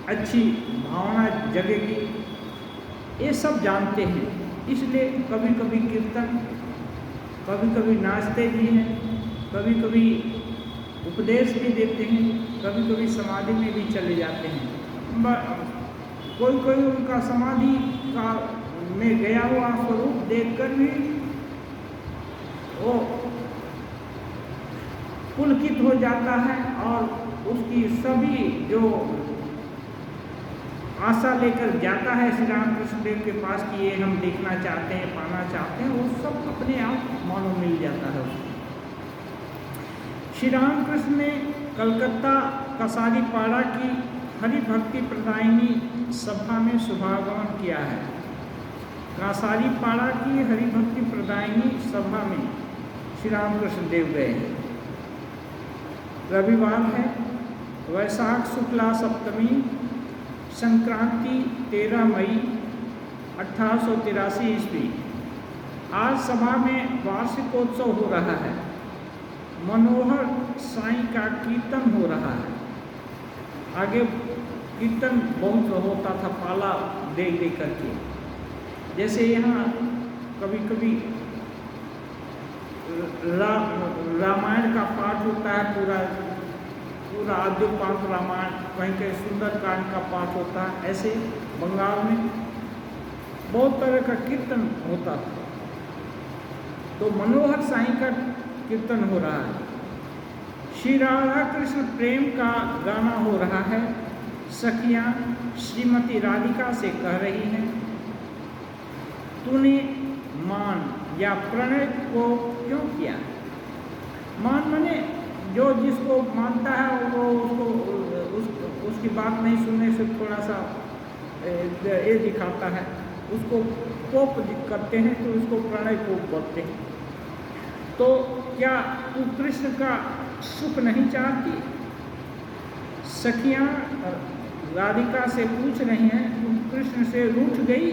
अच्छी भावना जगेगी, ये सब जानते हैं। इसलिए कभी कभी कीर्तन, कभी कभी नाचते भी हैं, कभी कभी उपदेश भी देते हैं, कभी कभी समाधि में भी चले जाते हैं। कोई कोई उनका समाधि का में गया हुआ स्वरूप देखकर भी वो पुलकित हो जाता है और उसकी सभी जो आशा लेकर जाता है श्री रामकृष्ण देव के पास कि ये हम देखना चाहते हैं, पाना चाहते हैं, वो सब अपने आप मानो मिल जाता है उसको। श्री रामकृष्ण ने कलकत्ता कसारीपाड़ा की हरि भक्ति प्रदायिनी सभा में शुभागमन किया है। कासारी पाड़ा की हरिभक्ति प्रदायिनी सभा में श्री रामकृष्ण देव गए हैं। रविवार है, वैशाख शुक्ला सप्तमी, संक्रांति 13 मई 1883 ईस्वी। आज सभा में वार्षिकोत्सव हो रहा है। मनोहर साईं का कीर्तन हो रहा है। आगे कीर्तन बहुत होता था, पाला दे दे करके। जैसे यहाँ कभी कभी रामायण का पाठ होता है, पूरा आद्योपांत रामायण, कहीं कहीं सुंदरकांड का पाठ होता है। ऐसे बंगाल में बहुत तरह का कीर्तन होता था। तो मनोहर साईं का कीर्तन हो रहा है। श्री राधा कृष्ण प्रेम का गाना हो रहा है। सखियां श्रीमती राधिका से कह रही हैं, तूने मान या प्रणय को क्यों किया? मान माने जो जिसको मानता है वो उसकी बात नहीं सुनने से थोड़ा सा ये दिखाता है, उसको कोप करते हैं तो उसको प्रणय कोप बोलते हैं। तो क्या तू कृष्ण का सुख नहीं चाहती? सखियां राधिका से पूछ रही हैं, तुम कृष्ण से रूठ गई?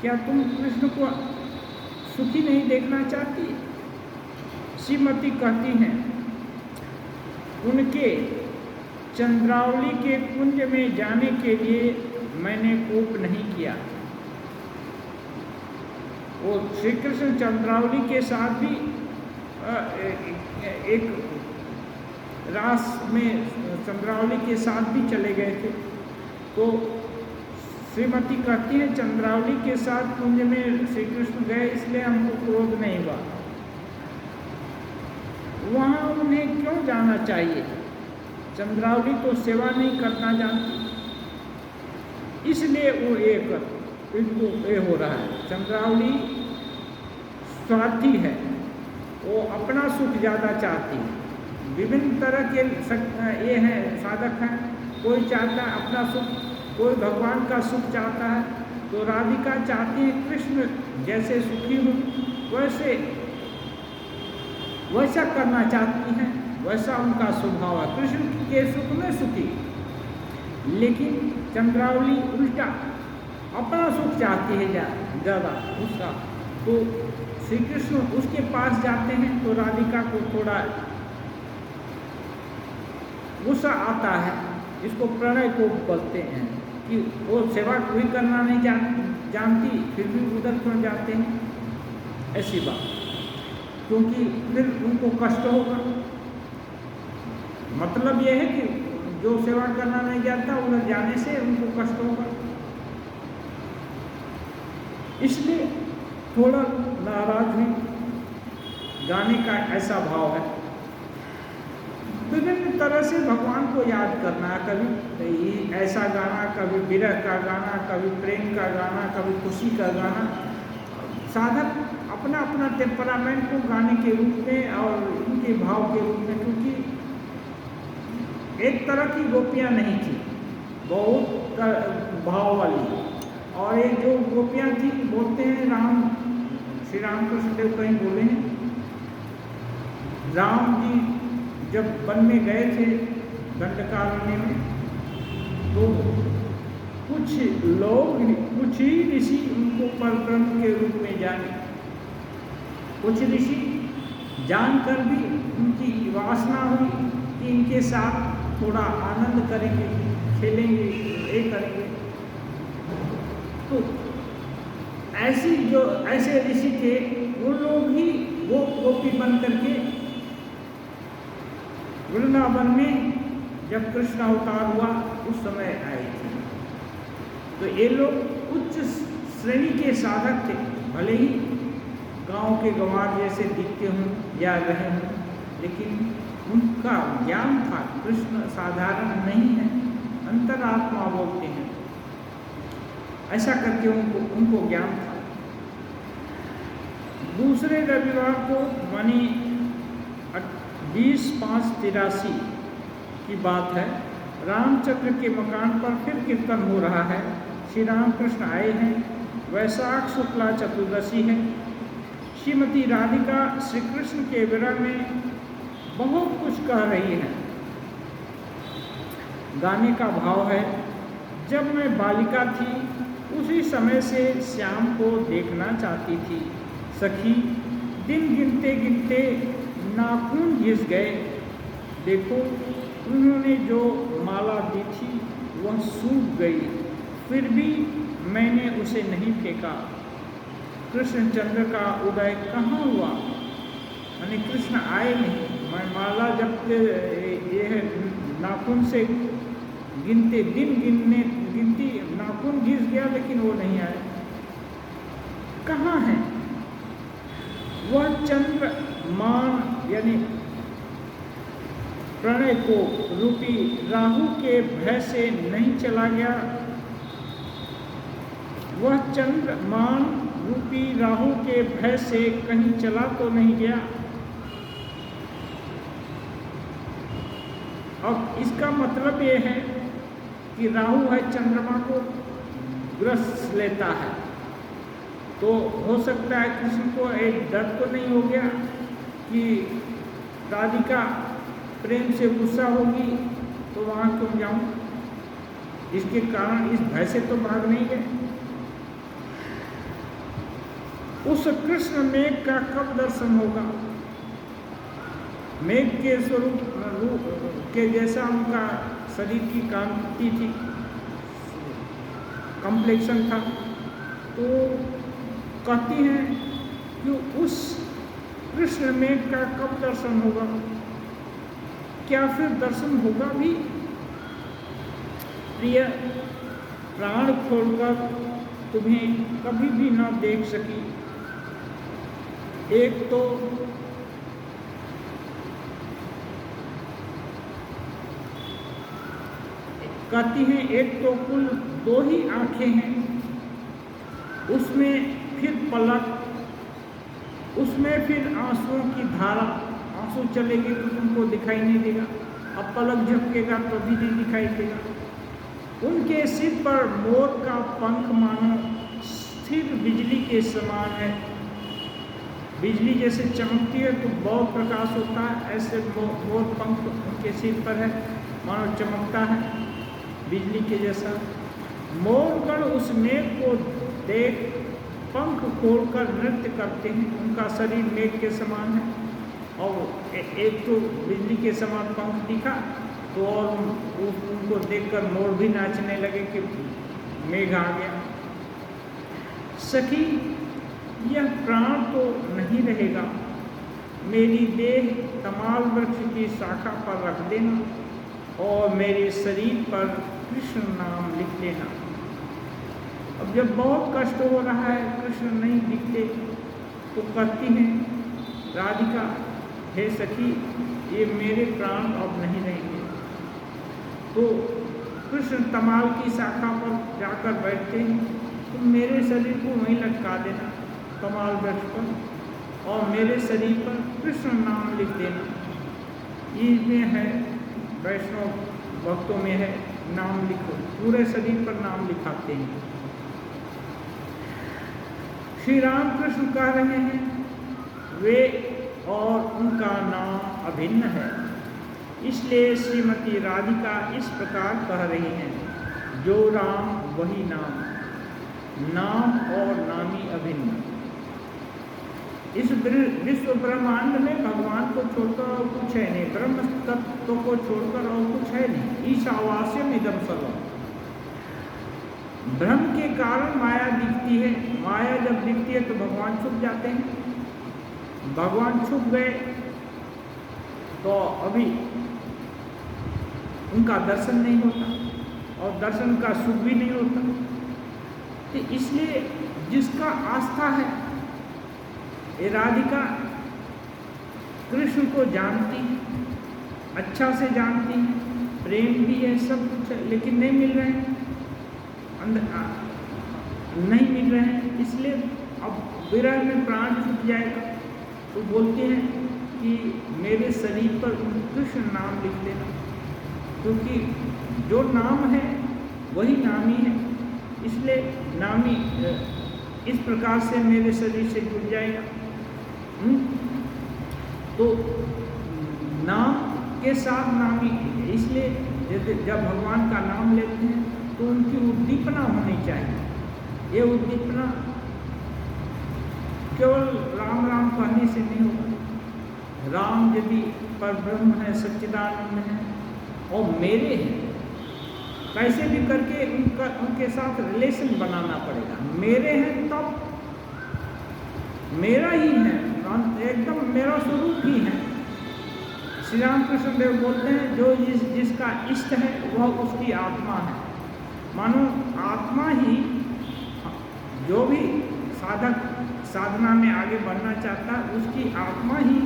क्या तुम कृष्ण को सुखी नहीं देखना चाहती? श्रीमती कहती हैं, उनके चंद्रावली के कुंज में जाने के लिए मैंने कोप नहीं किया। वो श्री कृष्ण चंद्रावली के साथ भी एक रास में चंद्रावली के साथ भी चले गए थे। तो श्रीमती कहती है, चंद्रावली के साथ कुंज में श्री कृष्ण गए इसलिए हमको क्रोध नहीं हुआ। वहाँ उन्हें क्यों जाना चाहिए? चंद्रावली तो सेवा नहीं करना जानती, इसलिए वो ये हो रहा है। चंद्रावली स्वार्थी है, वो अपना सुख ज़्यादा चाहती है। विभिन्न तरह के ये हैं, साधक हैं। कोई चाहता है अपना सुख, कोई भगवान का सुख चाहता है। तो राधिका चाहती है कृष्ण जैसे सुखी हो वैसा करना चाहती हैं, वैसा उनका स्वभाव है, कृष्ण के सुख में सुखी। लेकिन चंद्रावली उल्टा अपना सुख चाहती है ज़्यादा उसका। तो श्री कृष्ण उसके पास जाते हैं तो राधिका को थोड़ा गुस्सा आता है। इसको प्रणय को बोलते हैं कि वो सेवा कोई करना नहीं जानती, फिर भी उधर क्यों जाते हैं, ऐसी बात। क्योंकि फिर उनको कष्ट होगा। मतलब यह है कि जो सेवा करना नहीं जानता उधर जाने से उनको कष्ट होगा, इसलिए थोड़ा नाराज हुई। गाने का ऐसा भाव है। विभिन्न तरह से भगवान को याद करना, कभी ऐसा गाना, कभी विरह का गाना, कभी प्रेम का गाना, कभी खुशी का गाना। साधक अपना अपना टेम्परामेंट को गाने के रूप में और उनके भाव के रूप में, क्योंकि एक तरह की गोपियाँ नहीं थी, बहुत भाव वाली। और एक जो गोपियाँ थी, बोलते हैं श्री रामकृष्ण देव कहीं बोले हैं, राम जी जब वन में गए थे दंडकारण्य में, तो कुछ लोग, कुछ ही ऋषि उनको परब्रह्म के रूप में जाने। कुछ ऋषि जानकर भी उनकी वासना हुई कि इनके साथ थोड़ा आनंद करेंगे, खेलेंगे, ये करेंगे। तो ऐसे ऋषि थे, वो लोग ही वो गोपी बन करके वृंदावन में जब कृष्ण अवतार हुआ उस समय आए थे। तो ये लोग उच्च श्रेणी के साधक थे, भले ही गांव के गंवार जैसे दिखते हों या रहे हों, लेकिन उनका ज्ञान था। कृष्ण साधारण नहीं है, अंतरात्मा बोलते हैं, ऐसा करके उनको ज्ञान था। दूसरे रविवार को मानी 20/5/83 की बात है, रामचंद्र के मकान पर फिर कीर्तन हो रहा है। श्री रामकृष्ण आए हैं। वैशाख शुक्ला चतुर्दशी है। श्रीमती राधिका श्री कृष्ण के विरह में बहुत कुछ कह रही है। गाने का भाव है, जब मैं बालिका थी उसी समय से श्याम को देखना चाहती थी। सखी दिन गिनते गिनते नाखून घिस गए। देखो उन्होंने जो माला दी थी वह सूख गई, फिर भी मैंने उसे नहीं फेंका। कृष्णचंद्र का उदय कहाँ हुआ? यानी कृष्ण आए नहीं। मैं माला जब ये है नाखून से गिनती नाखून घिस गया, लेकिन वो नहीं आए। कहाँ है वह चंद्र मान यानी प्रणय को रूपी राहु के भय से नहीं चला गया? वह चंद्र मान रूपी राहु के भय से कहीं चला तो नहीं गया? अब इसका मतलब ये है कि राहु है चंद्रमा को ग्रस लेता है, तो हो सकता है कृष्ण को एक डर तो नहीं हो गया कि राधिका प्रेम से गुस्सा होगी तो वहाँ क्यों जाऊँ? इसके कारण इस भय से तो भाग नहीं गए। उस कृष्ण मेघ का कब दर्शन होगा? मेघ के स्वरूप के जैसा उनका शरीर की कांति थी, कॉम्प्लेक्शन था, तो कहती हैं कि उस कृष्ण मेघ का कब दर्शन होगा? क्या फिर दर्शन होगा भी? प्रिय, प्राण छोड़कर तुम्हें कभी भी न देख सकी। एक तो कहती हैं एक तो कुल दो ही आंखें हैं, उसमें फिर पलक, उसमें फिर आंसुओं की धारा। आंसू चलेगी तो तुमको दिखाई नहीं देगा, अब पलक झपकेगा तो भी नहीं दिखाई देगा। उनके सिर पर मोर का पंख मानो स्थिर बिजली के समान है। बिजली जैसे चमकती है तो बहुत प्रकाश होता है, ऐसे मोर पंख उनके सिर पर है, मानो चमकता है बिजली के जैसा। मोरगण उस मेघ को देख पंख खोलकर नृत्य करते हैं। उनका शरीर मेघ के समान है और एक तो बिजली के समान पंख दिखा तो और उनको देखकर मोर भी नाचने लगे कि मेघ आ गया। सखी, यह प्राण तो नहीं रहेगा, मेरी देह तमाल वृक्ष की शाखा पर रख देना और मेरे शरीर पर कृष्ण नाम लिख लेना। अब जब बहुत कष्ट हो रहा है, कृष्ण नहीं दिखते, तो कहती हैं राधिका, हे सखी, ये मेरे प्राण अब नहीं रहेंगे। तो कृष्ण तमाल की शाखा पर जाकर बैठते हैं, तुम मेरे शरीर को वहीं लटका देना कमाल वृक्ष पर और मेरे शरीर पर कृष्ण नाम लिख देना। इसमें है, वैष्णव भक्तों में है, नाम लिखो, पूरे शरीर पर नाम लिखाते हैं। श्री राम कृष्ण कह रहे हैं वे और उनका नाम अभिन्न है। इसलिए श्रीमती राधिका इस प्रकार कह रही हैं, जो राम वही नाम, नाम और नामी अभिन्न। इस विश्व ब्रह्मांड में भगवान को छोड़कर और कुछ है नहीं, ब्रह्म तत्व को छोड़कर और कुछ है नहीं। ईशावास्यम इदम सर्वम। ब्रह्म के कारण माया दिखती है, माया जब दिखती है तो भगवान छुप जाते हैं। भगवान छुप गए तो अभी उनका दर्शन नहीं होता और दर्शन का सुख भी नहीं होता। तो इसलिए जिसका आस्था है, ये राधिका कृष्ण को जानती है, अच्छा से जानती है, प्रेम भी है, सब कुछ है, लेकिन नहीं मिल रहे हैं, नहीं मिल रहे हैं। इसलिए अब विरह में प्राण छूट जाएगा तो बोलते हैं कि मेरे शरीर पर कृष्ण नाम लिख देना, क्योंकि जो नाम है वही नामी है। इसलिए नामी इस प्रकार से मेरे शरीर से जुड़ जाएगा। तो नाम के साथ नाम ही, इसलिए जब भगवान का नाम लेते हैं तो उनकी उद्दीपना होनी चाहिए। ये उद्दीपना केवल राम राम कहने से नहीं होगा। राम यदि परब्रह्म है, सच्चिदानंद है और मेरे हैं, कैसे भी करके उनके साथ रिलेशन बनाना पड़ेगा। मेरे हैं तब मेरा ही है, एकदम मेरा स्वरूप ही है। श्री राम कृष्ण देव बोलते हैं जो जिसका इष्ट है वह उसकी आत्मा है। मानो आत्मा ही, जो भी साधक साधना में आगे बढ़ना चाहता है उसकी आत्मा ही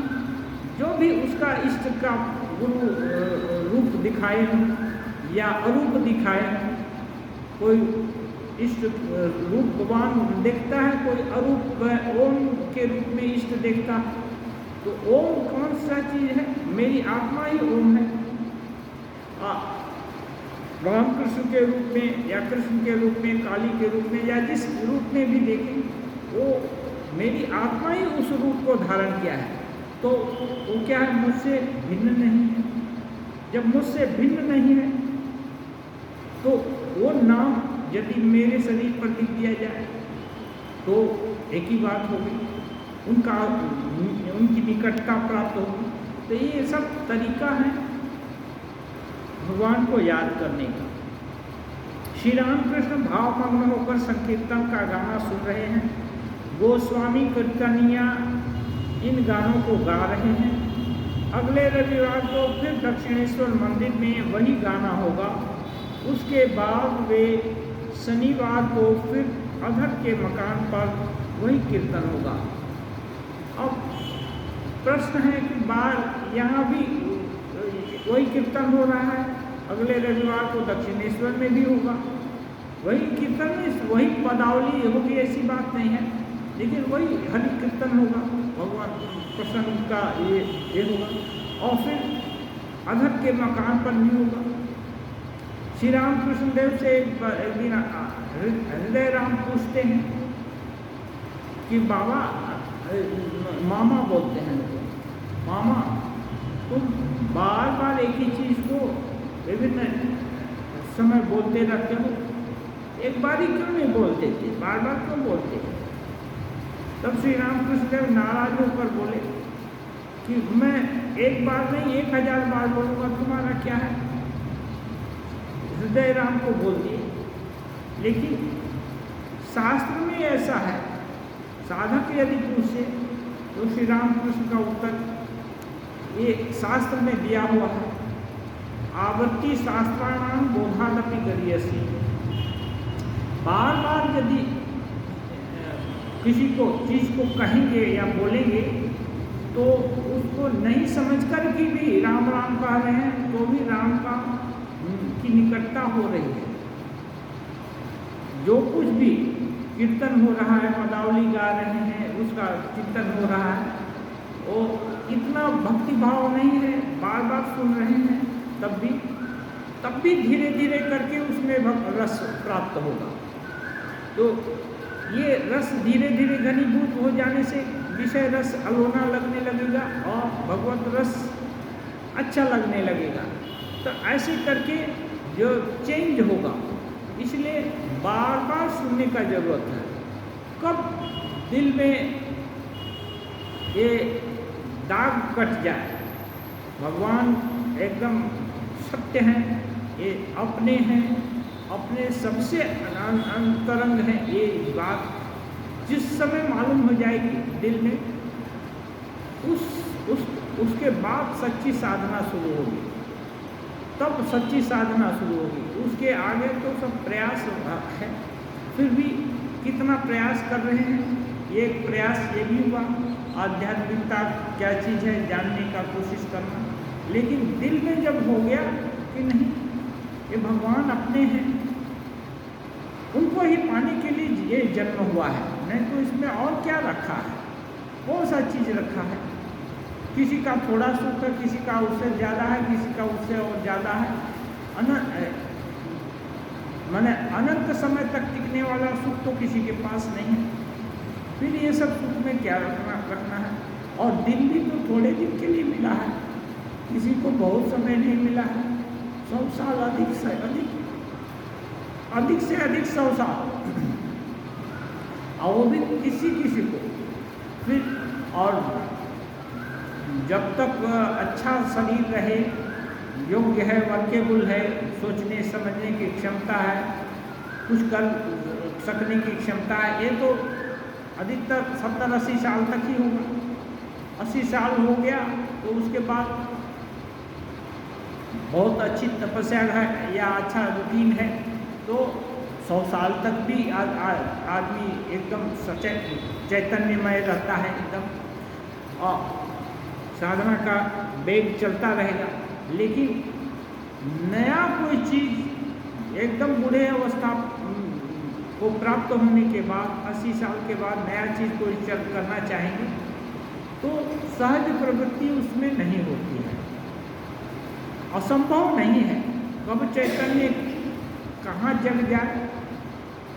जो भी उसका इष्ट का गुरु रूप दिखाए या अरूप दिखाए। कोई इष्ट रूप भगवान देखता है, कोई अरूप ओम के रूप में इष्ट देखता है। तो ओम कौन सा चीज़ है? मेरी आत्मा ही ओम है। राम कृष्ण के रूप में या कृष्ण के रूप में, काली के रूप में या जिस रूप में भी देखें, वो मेरी आत्मा ही उस रूप को धारण किया है। तो वो क्या है? मुझसे भिन्न नहीं है। जब मुझसे भिन्न नहीं है तो वो नाम यदि मेरे शरीर पर लिख दिया जाए तो एक ही बात होगी, उनकी निकटता प्राप्त होगी। तो ये सब तरीका है भगवान को याद करने का। श्री रामकृष्ण भावमग्न होकर संकीर्तन का गाना सुन रहे हैं। गोस्वामी कीर्तनिया इन गानों को गा रहे हैं। अगले रविवार को फिर दक्षिणेश्वर मंदिर में वही गाना होगा। उसके बाद वे शनिवार को फिर अधर के मकान पर वही कीर्तन होगा। अब प्रश्न है कि बार यहाँ भी वही कीर्तन हो रहा है, अगले रविवार को दक्षिणेश्वर में भी होगा वही कीर्तन में, वही पदावली होगी, ऐसी बात नहीं है, लेकिन वही हरि कीर्तन होगा, भगवान प्रसन्न का ये होगा। और फिर अधर के मकान पर भी होगा। श्री राम कृष्ण देव से एक दिन हृदय राम पूछते हैं कि बाबा, मामा बोलते हैं, मामा तुम बार बार एक ही चीज़ को विभिन्न समय बोलते रहते हो, एक बार ही क्यों नहीं बोलते थे, बार बार क्यों बोलते थे? तब श्री राम कृष्ण देव नाराज होकर बोले कि मैं एक बार नहीं 1000 बार बोलूँगा, तुम्हारा क्या है? हृदय राम को बोल दिए। लेकिन शास्त्र में ऐसा है, साधक यदि पूछे तो श्री राम कृष्ण का उत्तर ये शास्त्र में दिया हुआ है, आवृत्ति शास्त्राणाम बोधादपि गरीयसी। बार बार यदि किसी को चीज़ को कहेंगे या बोलेंगे तो उसको नहीं समझकर भी राम राम कह रहे हैं तो भी राम का की निकटता हो रही है। जो कुछ भी कीर्तन हो रहा है, पदावली गा रहे हैं, उसका कीर्तन हो रहा है, वो इतना भक्ति भाव नहीं है, बार बार सुन रहे हैं, तब भी धीरे धीरे करके उसमें रस प्राप्त होगा। तो ये रस धीरे धीरे घनीभूत हो जाने से विषय रस अलोना लगने लगेगा और भगवत रस अच्छा लगने लगेगा। तो ऐसे करके जो चेंज होगा, इसलिए बार बार सुनने का जरूरत है। कब दिल में ये दाग कट जाए, भगवान एकदम सत्य हैं, ये अपने हैं, अपने सबसे अंतरंग हैं, ये बात जिस समय मालूम हो जाएगी दिल में, उसके बाद सच्ची साधना शुरू होगी, तब सच्ची साधना शुरू होगी। उसके आगे तो सब प्रयास है, फिर भी कितना प्रयास कर रहे हैं। ये प्रयास ये भी हुआ, आध्यात्मिकता क्या चीज़ है जानने का कोशिश करना, लेकिन दिल में जब हो गया कि नहीं ये भगवान अपने हैं, उनको ही पाने के लिए ये जन्म हुआ है, नहीं तो इसमें और क्या रखा है, कौन सा चीज़ रखा है। किसी का थोड़ा सुख है, किसी का उससे ज़्यादा है, किसी का उससे और ज़्यादा है। माने अनंत समय तक टिकने वाला सुख तो किसी के पास नहीं है। फिर ये सब सुख में क्या रखना है। और दिन भी तो थोड़े दिन के लिए मिला है, किसी को बहुत समय नहीं मिला है, 100 साल अधिक से अधिक 100 साल, और वो भी किसी को। फिर और जब तक अच्छा शरीर रहे, योग्य है, वर्केबल है, सोचने समझने की क्षमता है, कुछ कर सकने की क्षमता है, ये तो अधिकतर 70-80 साल तक ही होगा। 80 साल हो गया तो उसके बाद बहुत अच्छी तपस्या है या अच्छा रूटीन है तो 100 साल तक भी आदमी एकदम चैतन्यमय रहता है एकदम, और साधना का वेग चलता रहेगा। लेकिन नया कोई चीज़ एकदम बूढ़े अवस्था को प्राप्त होने के बाद 80 साल के बाद नया चीज़ कोई करना चाहेंगे तो सहज प्रवृत्ति उसमें नहीं होती है, असंभव नहीं है। कब चैतन्य कहाँ जग जाए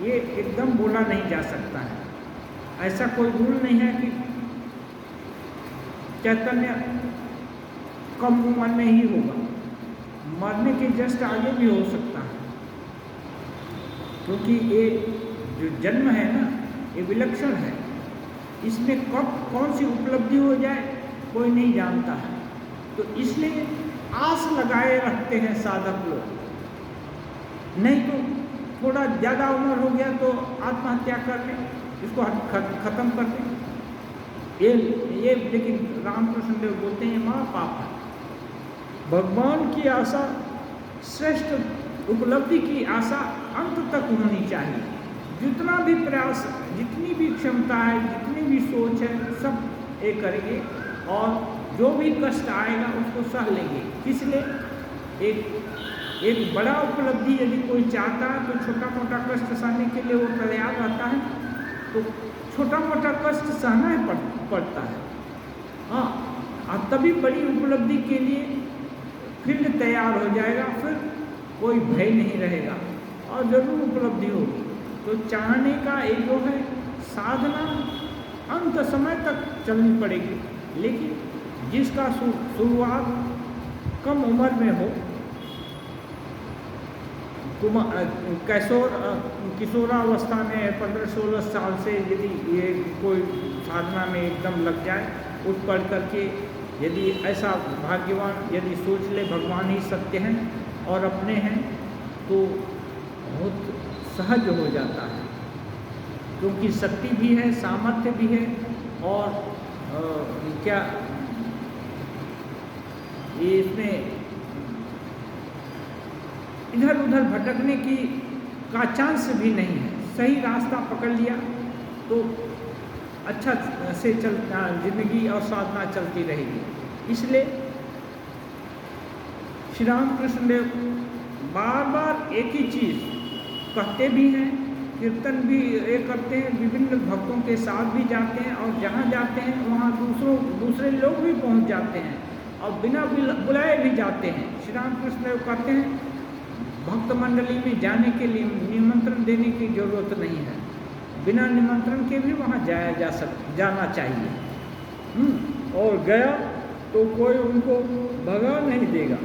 ये एकदम बोला नहीं जा सकता है। ऐसा कोई रूल नहीं है कि चैतन्य कम उम्र में ही होगा, मरने के जस्ट आगे भी हो सकता है, क्योंकि ये जो जन्म है ना ये विलक्षण है, इसमें कब कौन सी उपलब्धि हो जाए कोई नहीं जानता है। तो इसलिए आस लगाए रखते हैं साधक लोग, नहीं तो थोड़ा ज़्यादा उम्र हो गया तो आत्महत्या कर लें, इसको खत्म कर दें। ये लेकिन रामकृष्ण देव बोलते हैं महापाप है। भगवान की आशा, श्रेष्ठ उपलब्धि की आशा अंत तक होनी चाहिए। जितना भी प्रयास, जितनी भी क्षमता है, जितनी भी सोच है, सब ये करेंगे और जो भी कष्ट आएगा उसको सह लेंगे। इसलिए एक बड़ा उपलब्धि यदि कोई चाहता है तो छोटा मोटा कष्ट सहने के लिए वो तैयार रहता है, तो छोटा मोटा कष्ट सहना ही पड़ता है। हाँ, अब तभी बड़ी उपलब्धि के लिए फील्ड तैयार हो जाएगा, फिर कोई भय नहीं रहेगा और जरूर उपलब्धि होगी। तो चाहने का एक जो है साधना अंत समय तक चलनी पड़ेगी, लेकिन जिसका शुरुआत कम उम्र में हो, किशोरावस्था में 15-16 साल से यदि ये कोई साधना में एकदम लग जाए, उठ पढ़ करके यदि ऐसा भाग्यवान यदि सोच ले भगवान ही सत्य हैं और अपने हैं, तो बहुत सहज हो जाता है, क्योंकि शक्ति भी है, सामर्थ्य भी है और क्या ये इसमें इधर उधर भटकने का चांस भी नहीं है। सही रास्ता पकड़ लिया तो अच्छा से जिंदगी और साधना चलती रहेगी। इसलिए श्री रामकृष्ण देव बार बार एक ही चीज़ कहते भी हैं, कीर्तन भी ये करते हैं, विभिन्न भक्तों के साथ भी जाते हैं और जहाँ जाते हैं वहाँ दूसरे लोग भी पहुँच जाते हैं और बिना बुलाए भी जाते हैं। श्री रामकृष्ण देव कहते हैं भक्त मंडली में जाने के लिए निमंत्रण देने की जरूरत नहीं है, बिना निमंत्रण के भी वहाँ जाना चाहिए। और गया तो कोई उनको भगा नहीं देगा।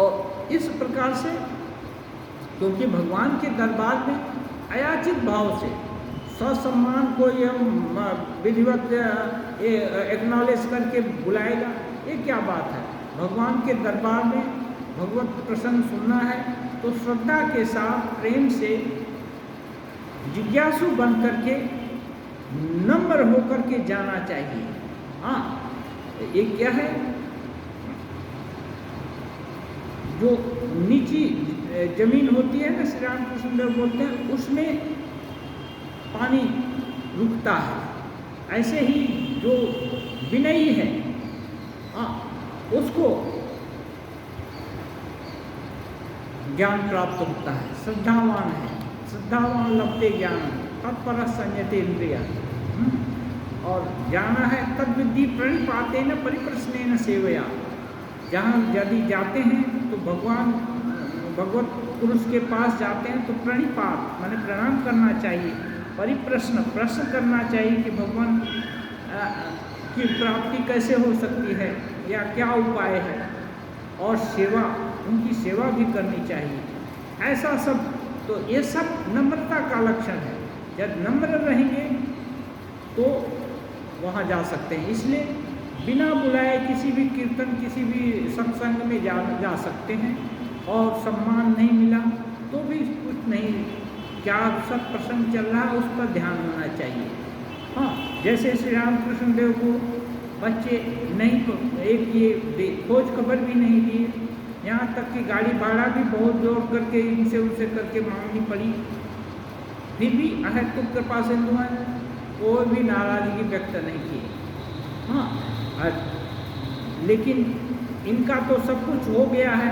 और इस प्रकार से, क्योंकि भगवान के दरबार में अयाचित भाव से ससम्मान कोई हम विधिवत एक्नॉलेज करके बुलाएगा, ये क्या बात है। भगवान के दरबार में भगवत प्रसंग सुनना है तो श्रद्धा के साथ प्रेम से जिज्ञासु बन करके नम्र होकर के जाना चाहिए। हाँ, ये क्या है, जो नीची जमीन होती है ना, श्री रामकृष्ण देव बोलते हैं उसमें पानी रुकता है, ऐसे ही जो विनयी है उसको ज्ञान प्राप्त होता है। श्रद्धावान है, श्रद्धावान लभते ज्ञान तत्पर संयते इंद्रिया। और जाना है तद विद्धि प्रणिपाते न परिप्रश्न न सेवया। जहाँ यदि जाते हैं तो भगवत पुरुष के पास जाते हैं तो प्रणिपात माने प्रणाम करना चाहिए प्रश्न करना चाहिए कि भगवान की प्राप्ति कैसे हो सकती है या क्या उपाय है, और उनकी सेवा भी करनी चाहिए। ऐसा सब, तो ये सब नम्रता का लक्षण है। जब नम्र रहेंगे तो वहाँ जा सकते हैं। इसलिए बिना बुलाए किसी भी कीर्तन, किसी भी सत्संग में जा सकते हैं, और सम्मान नहीं मिला तो भी कुछ नहीं, क्या सब प्रसंग चल रहा है उस पर ध्यान होना चाहिए। हाँ, जैसे श्री रामकृष्ण देव को बच्चे नहीं, एक ये खोज खबर भी नहीं दिए, यहाँ तक कि गाड़ी भाड़ा भी बहुत जोर करके इनसे उनसे करके मांगनी पड़ी, फिर भी अहत कृपा सिंधु है, कोई भी नाराजगी व्यक्त नहीं की। हाँ, लेकिन इनका तो सब कुछ हो गया है,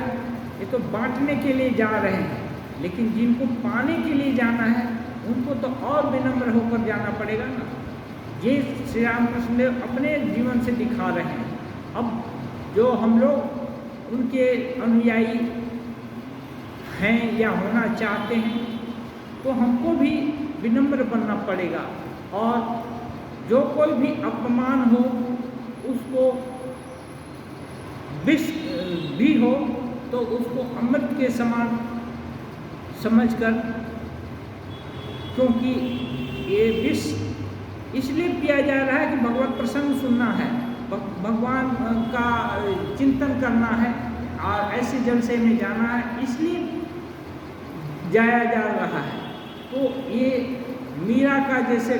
ये तो बांटने के लिए जा रहे हैं, लेकिन जिनको पाने के लिए जाना है उनको तो और विनम्र होकर जाना पड़ेगा ना। ये श्री रामकृष्ण देव अपने जीवन से दिखा रहे हैं। अब जो हम लोग उनके अनुयायी हैं या होना चाहते हैं, तो हमको भी विनम्र बनना पड़ेगा, और जो कोई भी अपमान हो उसको विष भी हो तो उसको अमृत के समान समझकर, क्योंकि ये विष इसलिए पिया जा रहा है कि भगवत प्रसंग सुनना है, भगवान का चिंतन करना है, और ऐसे जलसे में जाना है, इसलिए जाया जा रहा है। तो ये मीरा का जैसे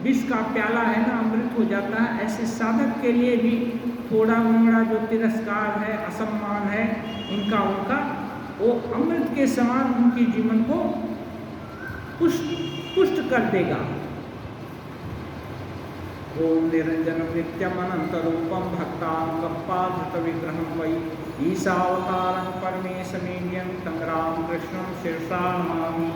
विष का प्याला है ना, अमृत हो जाता है, ऐसे साधक के लिए भी थोड़ा मोड़ा जो तिरस्कार है, असम्मान है इनका उनका, वो अमृत के समान उनके जीवन को पुष्ट कर देगा। ओम निरंजनम नित्यम अनंत रूपम भक्तां कप्पाधृत विग्रहं वै ईशावतारं परमेशमीड्यं तं रामकृष्णं शिरसा नमामि।